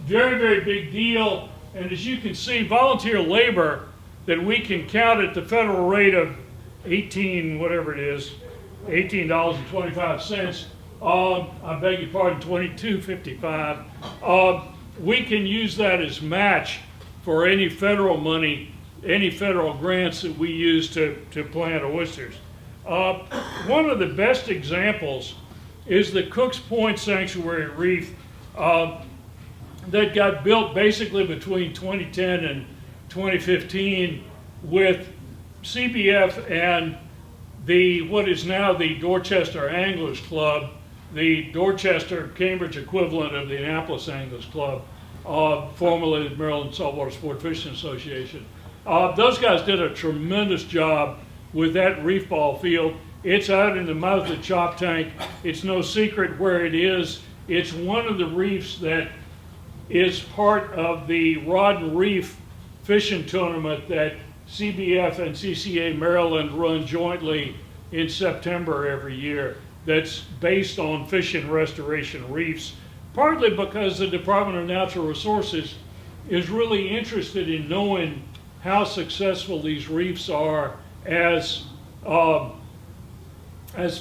Very, very big deal. And as you can see, volunteer labor that we can count at the federal rate of $18.25. I beg your pardon, $22.55. We can use that as match for any federal money, any federal grants that we use to plant oysters. One of the best examples is the Cooks Point Sanctuary Reef that got built basically between 2010 and 2015 with CBF and what is now the Dorchester Anglers Club, the Dorchester Cambridge equivalent of the Annapolis Anglers Club, formerly the Maryland Saltwater Sport Fishing Association. Those guys did a tremendous job with that reef ball field. It's out in the mouth of the chop tank. It's no secret where it is. It's one of the reefs that is part of the Rod and Reef fishing tournament that CBF and CCA Maryland run jointly in September every year. That's based on fishing restoration reefs, partly because the Department of Natural Resources is really interested in knowing how successful these reefs are as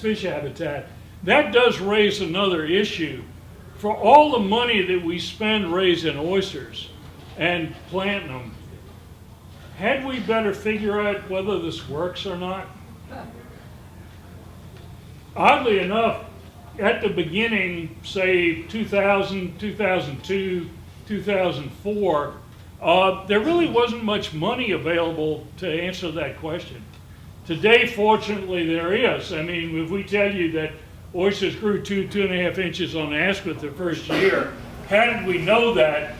fish habitat. That does raise another issue. For all the money that we spend raising oysters and planting them, had we better figure out whether this works or not? Oddly enough, at the beginning, say 2000, 2002, 2004, there really wasn't much money available to answer that question. Today, fortunately, there is. I mean, if we tell you that oysters grew 2.5 inches on Asquith the first year, how did we know that?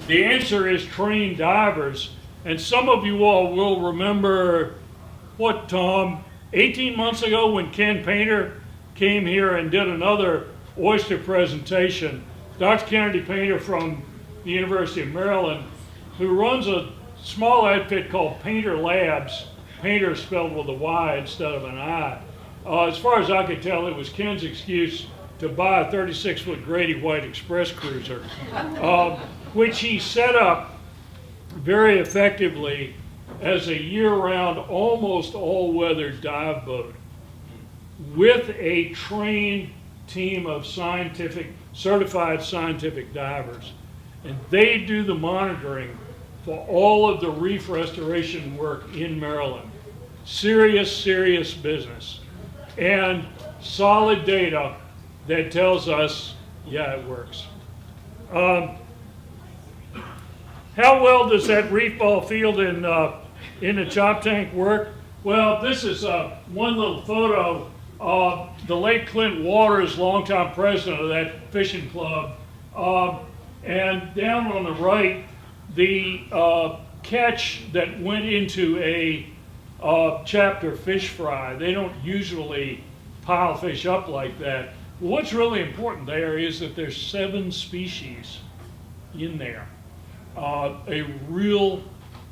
The answer is trained divers. And some of you all will remember, what, Tom, 18 months ago when Ken Painter came here and did another oyster presentation. Dr. Kennedy Painter from the University of Maryland, who runs a small outfit called Painter Labs. Painter spelled with a Y instead of an I. As far as I could tell, it was Ken's excuse to buy a 36-foot Grady White Express cruiser, which he set up very effectively as a year-round, almost all-weather dive boat with a trained team of certified scientific divers. And they do the monitoring for all of the reef restoration work in Maryland. Serious, serious business. And solid data that tells us, yeah, it works. How well does that reef ball field in the chop tank work? Well, this is one little photo of the late Clint Waters, longtime president of that fishing club. And down on the right, the catch that went into a chapter fish fry. They don't usually pile fish up like that. What's really important there is that there's 7 species in there. A real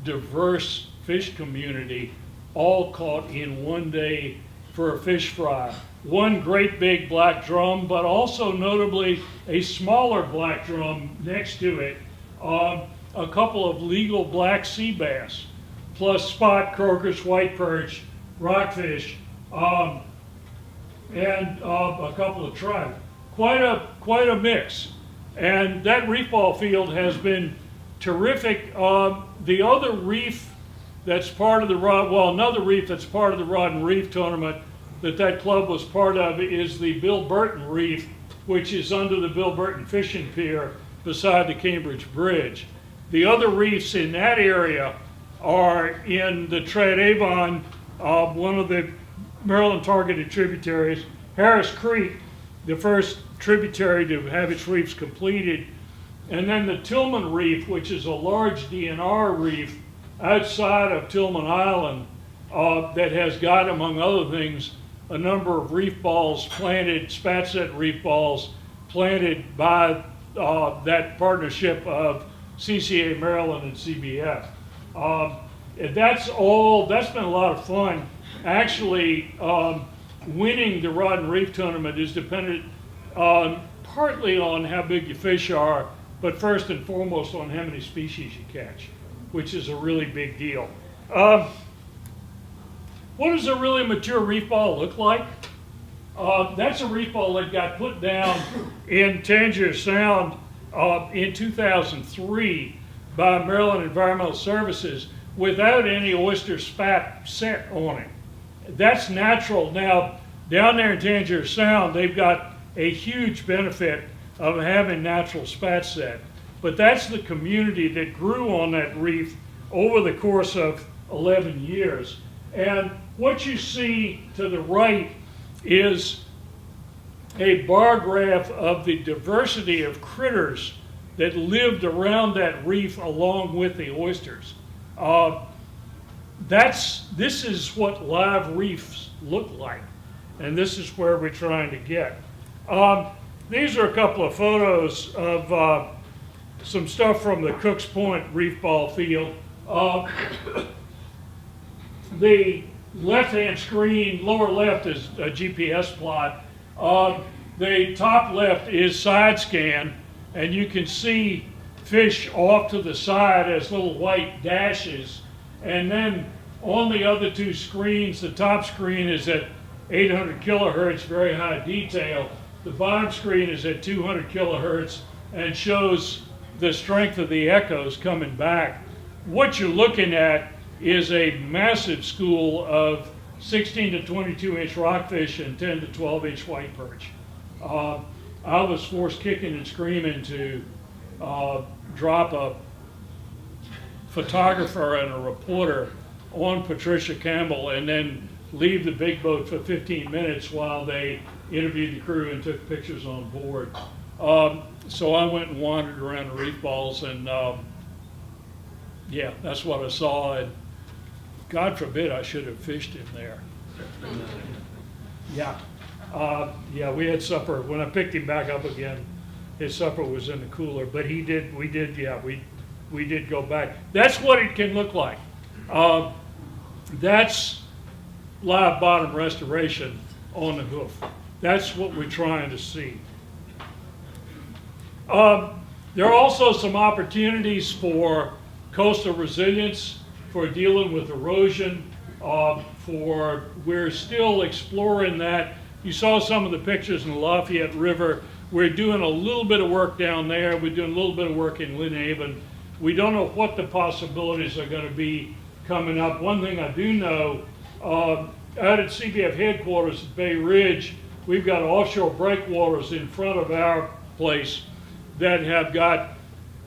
diverse fish community, all caught in one day for a fish fry. One great big black drum, but also notably a smaller black drum next to it. a couple of legal black sea bass, plus spot, crocus, white perch, rockfish, and a couple of trout. Quite a mix. And that reef ball field has been terrific. The other reef that's part of the another reef that's part of the Rod and Reef tournament that club was part of is the Bill Burton Reef, which is under the Bill Burton Fishing Pier beside the Cambridge Bridge. The other reefs in that area are in the Trad Avon, one of the Maryland targeted tributaries, Harris Creek, the first tributary to have its reefs completed, and then the Tillman Reef, which is a large DNR reef outside of Tillman Island that has got, among other things, a number of reef balls planted, spat-set reef balls planted by that partnership of CCA Maryland and CBF. That's been a lot of fun. Actually, winning the Rod and Reef tournament is dependent partly on how big your fish are, but first and foremost on how many species you catch, which is a really big deal. What does a really mature reef ball look like? That's a reef ball that got put down in Tangier Sound in 2003 by Maryland Environmental Services without any oyster spat set on it. That's natural. Now, down there in Tangier Sound, they've got a huge benefit of having natural spat set. But that's the community that grew on that reef over the course of 11 years. And what you see to the right is a bar graph of the diversity of critters that lived around that reef along with the oysters. This is what live reefs look like, and this is where we're trying to get. These are a couple of photos of some stuff from the Cooks Point reef ball field. The left-hand screen, lower left is a GPS plot. The top left is side scan, and you can see fish off to the side as little white dashes. And then on the other two screens, the top screen is at 800 kilohertz, very high detail. The bottom screen is at 200 kilohertz and shows the strength of the echoes coming back. What you're looking at is a massive school of 16 to 22 inch rockfish and 10 to 12 inch white perch. I was forced kicking and screaming to drop a photographer and a reporter on Patricia Campbell and then leave the big boat for 15 minutes while they interviewed the crew and took pictures on board. So I went and wandered around the reef balls, and yeah, that's what I saw. And God forbid I should have fished in there. Yeah. Yeah, we had supper. When I picked him back up again, his supper was in the cooler, but we did go back. That's what it can look like. That's live bottom restoration on the hoof. That's what we're trying to see. There are also some opportunities for coastal resilience, for dealing with erosion, we're still exploring that. You saw some of the pictures in the Lafayette River. We're doing a little bit of work down there. We're doing a little bit of work in Lynn Haven. We don't know what the possibilities are going to be coming up. One thing I do know, out at CBF headquarters at Bay Ridge, we've got offshore breakwaters in front of our place that have got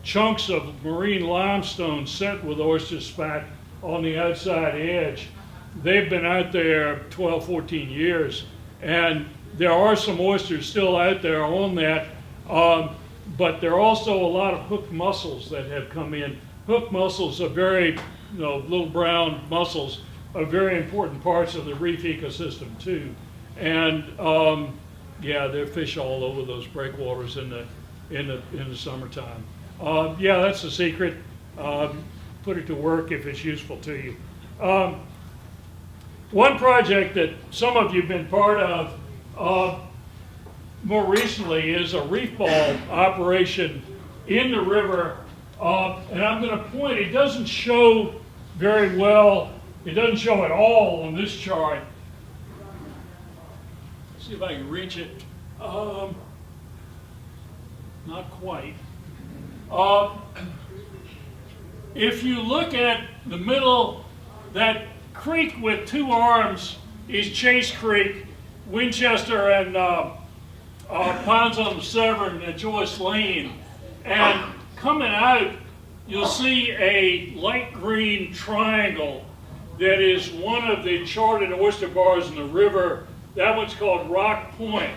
chunks of marine limestone set with oyster spat on the outside edge. They've been out there 12, 14 years, and there are some oysters still out there on that, but there are also a lot of hook mussels that have come in. Hook mussels are very, little brown mussels are very important parts of the reef ecosystem too. And yeah, there are fish all over those breakwaters in the summertime. Yeah, that's the secret. Put it to work if it's useful to you. One project that some of you have been part of more recently is a reef ball operation in the river And I'm going to point, it doesn't show very well, it doesn't show at all on this chart. Let's see if I can reach it. Not quite. If you look at the middle, that creek with two arms is Chase Creek, Winchester and Ponds on the Severn and Joyce Lane. And coming out, you'll see a light green triangle that is one of the charted oyster bars in the river. That one's called Rock Point.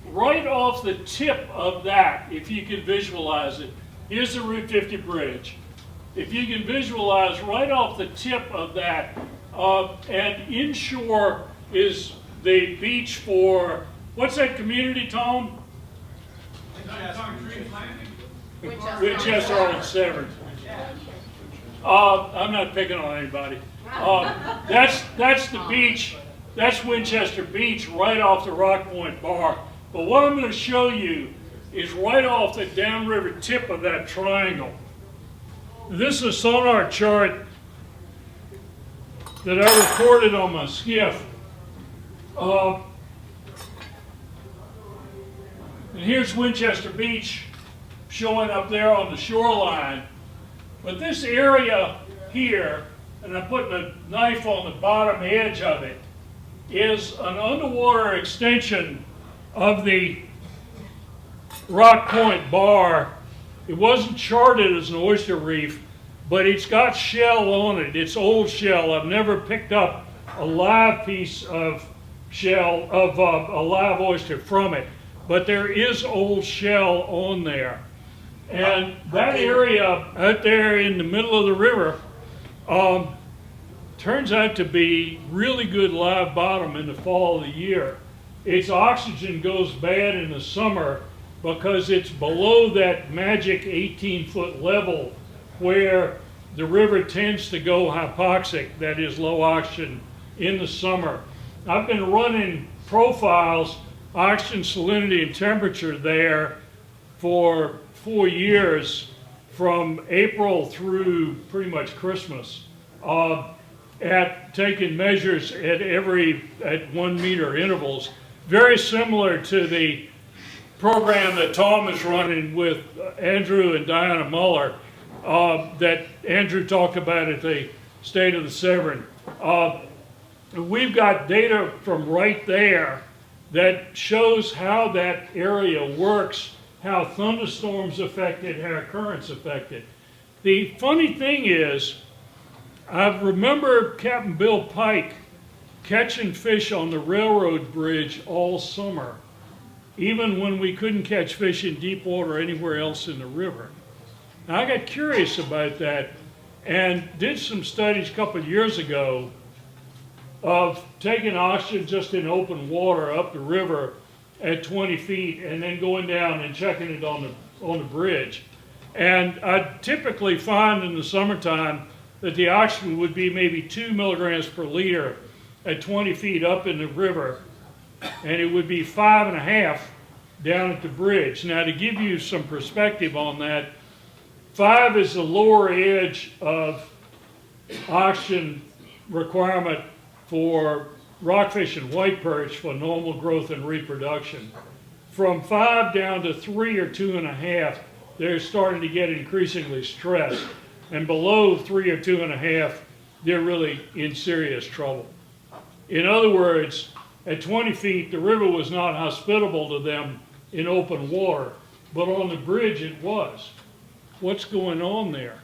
Right off the tip of that, if you can visualize it, here's the Route 50 bridge. If you can visualize right off the tip of that, and inshore is the beach for, what's that community, Tom? Winchester and Severn. I'm not picking on anybody. That's the beach. That's Winchester Beach right off the Rock Point Bar. But what I'm going to show you is right off the downriver tip of that triangle. This is a sonar chart that I recorded on my skiff. And here's Winchester Beach showing up there on the shoreline. But this area here, and I'm putting a knife on the bottom edge of it, is an underwater extension of the Rock Point Bar. It wasn't charted as an oyster reef, but it's got shell on it. It's old shell. I've never picked up a live piece of shell, of a live oyster from it, but there is old shell on there. And that area out there in the middle of the river turns out to be really good live bottom in the fall of the year. Its oxygen goes bad in the summer because it's below that magic 18-foot level where the river tends to go hypoxic, that is low oxygen, in the summer. I've been running profiles, oxygen salinity and temperature there for 4 years from April through pretty much Christmas, at taking measures at 1 meter intervals, very similar to the program that Tom is running with Andrew and Diana Muller, that Andrew talked about at the State of the Severn. We've got data from right there that shows how that area works, how thunderstorms affect it, how currents affect it. The funny thing is, I remember Captain Bill Pike catching fish on the railroad bridge all summer, even when we couldn't catch fish in deep water anywhere else in the river. Now, I got curious about that and did some studies a couple of years ago of taking oxygen just in open water up the river at 20 feet and then going down and checking it on the bridge. And I typically find in the summertime that the oxygen would be maybe 2 milligrams per liter at 20 feet up in the river, and it would be 5.5 down at the bridge. Now, to give you some perspective on that, 5 is the lower edge of oxygen requirement for rockfish and white perch for normal growth and reproduction. From 5 down to 3 or 2.5, they're starting to get increasingly stressed. And below 3 or 2.5, they're really in serious trouble. In other words, at 20 feet, the river was not hospitable to them in open water, but on the bridge it was. What's going on there?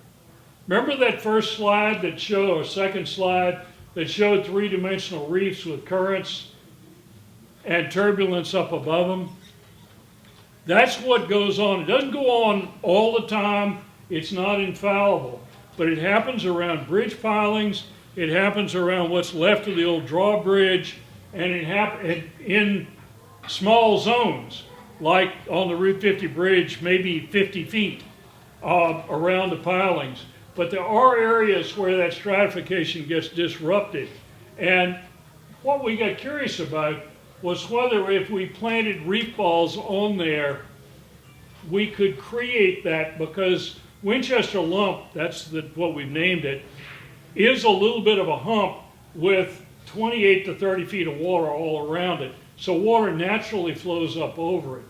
Remember that first slide that showed, or second slide, that showed three-dimensional reefs with currents and turbulence up above them? That's what goes on. It doesn't go on all the time. It's not infallible, but it happens around bridge pilings. It happens around what's left of the old drawbridge, and it happens in small zones, like on the Route 50 bridge, maybe 50 feet around the pilings. But there are areas where that stratification gets disrupted. And what we got curious about was whether if we planted reef balls on there, we could create that, because Winchester lump, that's what we've named it, is a little bit of a hump with 28 to 30 feet of water all around it. So water naturally flows up over it.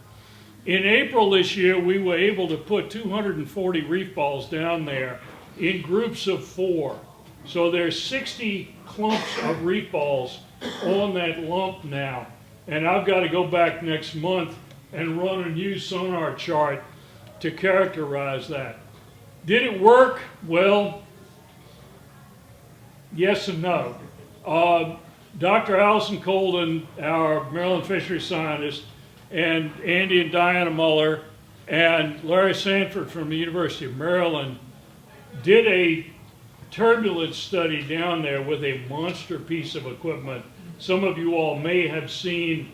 In April this year, we were able to put 240 reef balls down there in groups of 4. So there's 60 clumps of reef balls on that lump now. And I've got to go back next month and run a new sonar chart to characterize that. Did it work? Well, yes and no. Dr. Allison Colden, our Maryland fisheries scientist, and Andy and Diana Muller, and Larry Sanford from the University of Maryland did a turbulence study down there with a monster piece of equipment. Some of you all may have seen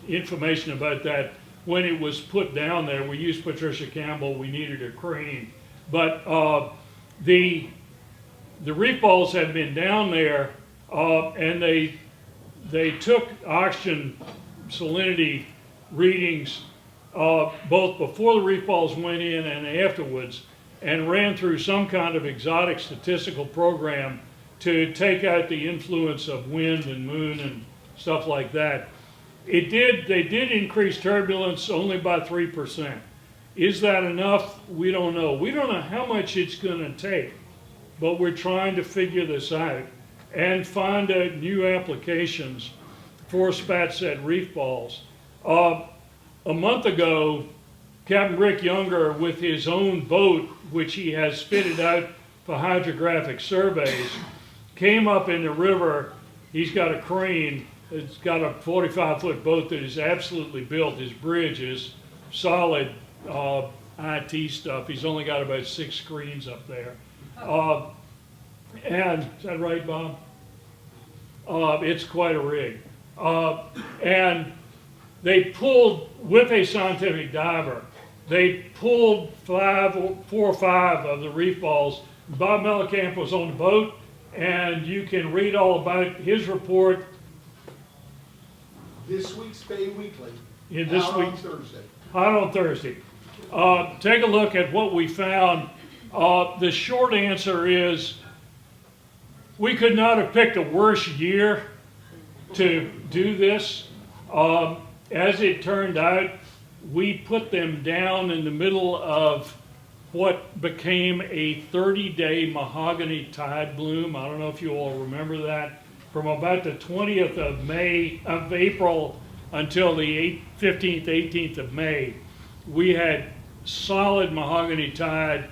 information about that when it was put down there. We used Patricia Campbell. We needed a crane, but the reef balls had been down there, and they took oxygen salinity readings both before the reef balls went in and afterwards, and ran through some kind of exotic statistical program to take out the influence of wind and moon and stuff like that. They did increase turbulence only by 3%. Is that enough? We don't know. We don't know how much it's going to take, but we're trying to figure this out and find out new applications for spat-set reef balls. A month ago, Captain Rick Younger, with his own boat, which he has fitted out for hydrographic surveys, came up in the river. He's got a crane. It's got a 45-foot boat that is absolutely built. His bridge is solid IT stuff. He's only got about 6 screens up there. And is that right, Bob? It's quite a rig. And they pulled, with a scientific diver, they pulled 4 or 5 of the reef balls. Bob Mellencamp was on the boat, and you can read all about his report. This week's Bay Weekly, This week, on Thursday. Hot on Thursday. Take a look at what we found. The short answer is we could not have picked a worse year to do this. As it turned out, we put them down in the middle of what became a 30-day mahogany tide bloom. I don't know if you all remember that. From about the 20th of April until the 15th, 18th of May, we had solid mahogany tide.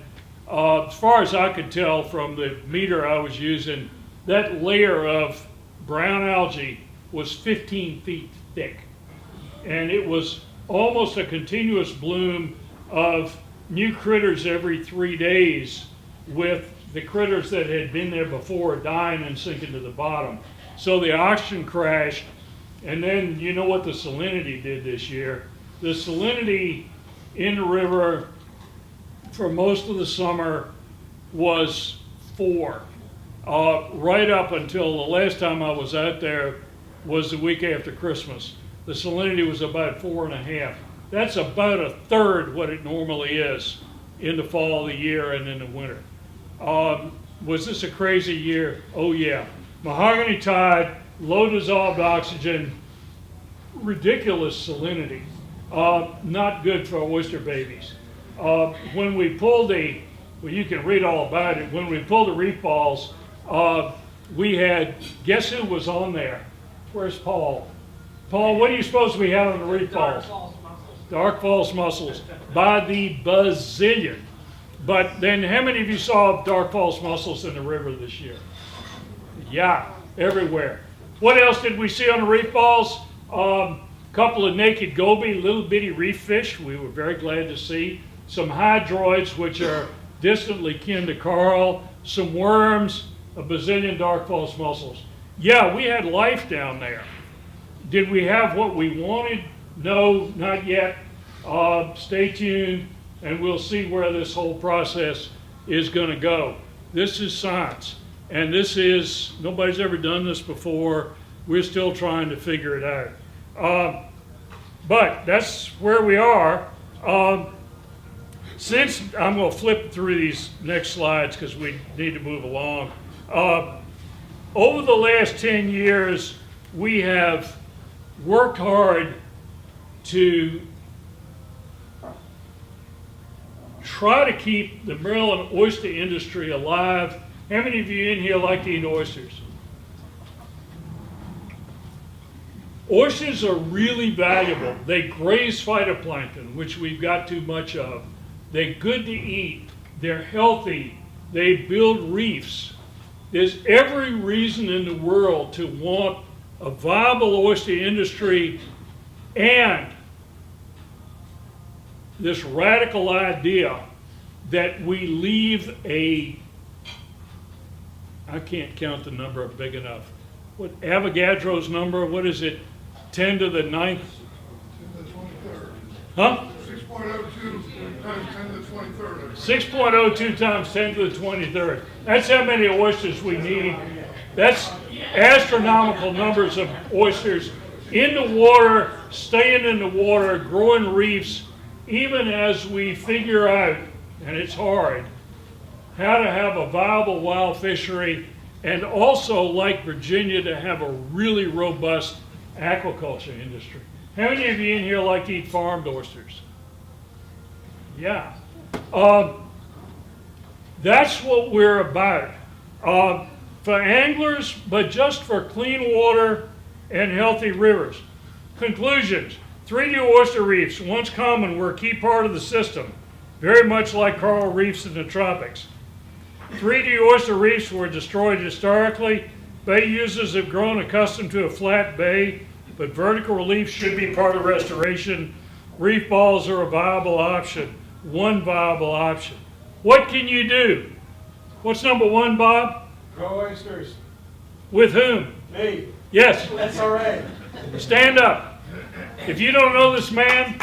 As far as I could tell from the meter I was using, that layer of brown algae was 15 feet thick. And it was almost a continuous bloom of new critters every 3 days, with the critters that had been there before dying and sinking to the bottom. So the oxygen crashed, and then you know what the salinity did this year. The salinity in the river for most of the summer was 4. Right up until the last time I was out there was the week after Christmas. The salinity was about 4.5. That's about a third what it normally is in the fall of the year and in the winter. Was this a crazy year? Oh yeah. Mahogany tide, low dissolved oxygen, ridiculous salinity. Not good for oyster babies. When we pulled well, you can read all about it. When we pulled the reef balls, we had, guess who was on there? Where's Paul? Paul, what do you suppose we had on the reef balls? Dark false mussels by the bazillion. But then how many of you saw dark false mussels in the river this year? Yeah, everywhere. What else did we see on the reef balls? Couple of naked goby, little bitty reef fish, we were very glad to see. Some hydroids, which are distantly kin to coral. Some worms, a bazillion dark false mussels. Yeah, we had life down there. Did we have what we wanted? No, not yet. Stay tuned, and we'll see where this whole process is going to go. This is science, and nobody's ever done this before. We're still trying to figure it out. But that's where we are. Since I'm going to flip through these next slides because we need to move along. Over the last 10 years, we have worked hard to try to keep the Maryland oyster industry alive. How many of you in here like to eat oysters? Oysters are really valuable. They graze phytoplankton, which we've got too much of. They're good to eat. They're healthy. They build reefs. There's every reason in the world to want a viable oyster industry and this radical idea that we leave I can't count the number big enough. What Avogadro's number, what is it? 10 to the 9th? 10 to the 23rd. Huh? 6.02 times 10 to the 23rd. 6.02 times 10 to the 23rd. That's how many oysters we need. That's astronomical numbers of oysters in the water, staying in the water, growing reefs, even as we figure out, and it's hard, how to have a viable wild fishery, and also, like Virginia, to have a really robust aquaculture industry. How many of you in here like to eat farmed oysters? Yeah. That's what we're about. For anglers, but just for clean water and healthy rivers. Conclusions. 3D oyster reefs, once common, were a key part of the system, very much like coral reefs in the tropics. 3D oyster reefs were destroyed historically. Bay users have grown accustomed to a flat bay, but vertical relief should be part of restoration. Reef balls are a viable option, one viable option. What can you do? What's number one, Bob? Grow oysters. With whom? Me. Yes, That's all right. stand up. If you don't know this man,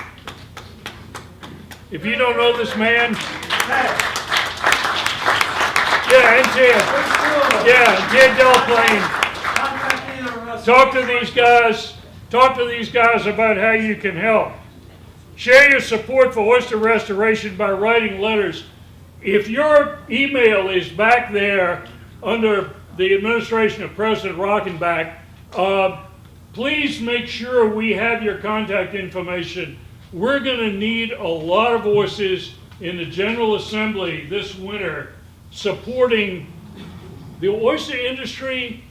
Hey, yeah, and Ted. there's two of them. Yeah, Ted Delplane. Contact me or us. Talk to these guys about how you can help. Share your support for oyster restoration by writing letters. If your email is back there under the administration of President Rockenbach, please make sure we have your contact information. We're going to need a lot of voices in the General Assembly this winter supporting the oyster industry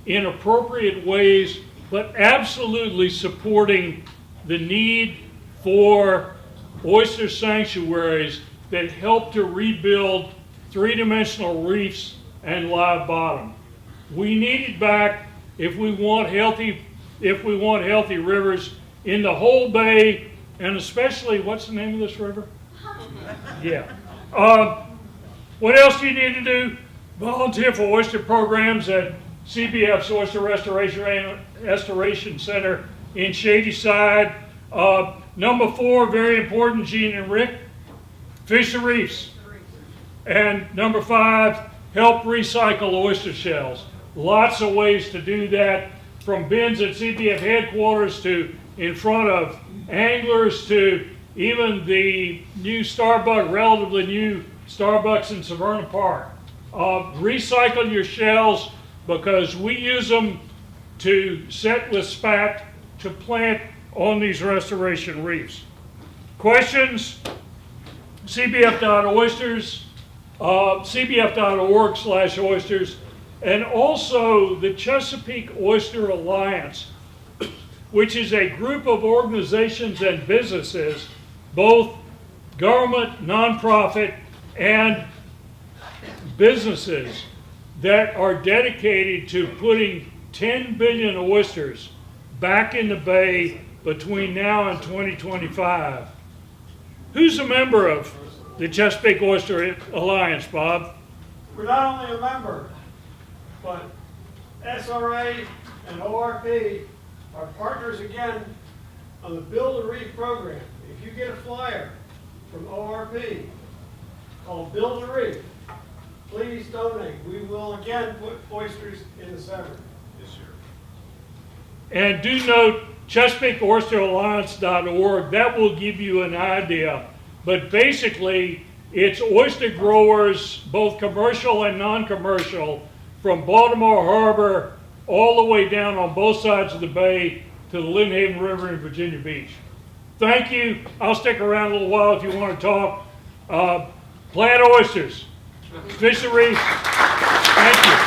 in appropriate ways, but absolutely supporting the need for oyster sanctuaries that help to rebuild three-dimensional reefs and live bottom. We need it back if we want healthy rivers in the whole bay, and especially, what's the name of this river? Yeah. What else do you need to do? Volunteer for oyster programs at CBF's Oyster Restoration Center in Shadyside. Number 4, very important, Gene and Rick, Fisheries. And number 5, help recycle oyster shells. Lots of ways to do that, from bins at CBF headquarters to in front of anglers to even the new Starbucks, relatively new Starbucks in Severn Park. Recycle your shells because we use them to set with spat to plant on these restoration reefs. Questions? cbf.oysters, cbf.org/oysters, and also the Chesapeake Oyster Alliance, which is a group of organizations and businesses, both government, nonprofit, and businesses that are dedicated to putting 10 billion oysters back in the bay between now and 2025. Who's a member of the Chesapeake Oyster Alliance, Bob? We're not only a member, but SRA and ORP are partners again on the Build a Reef program. If you get a flyer from ORP called Build a Reef, please donate. We will again put oysters in the Severn this year. And do note, ChesapeakeOysterAlliance.org. That will give you an idea. But basically, it's oyster growers, both commercial and non-commercial, from Baltimore Harbor all the way down on both sides of the bay to the Lynn Haven River in Virginia Beach. Thank you. I'll stick around a little while if you want to talk. Plant oysters. Fishery. Thank you.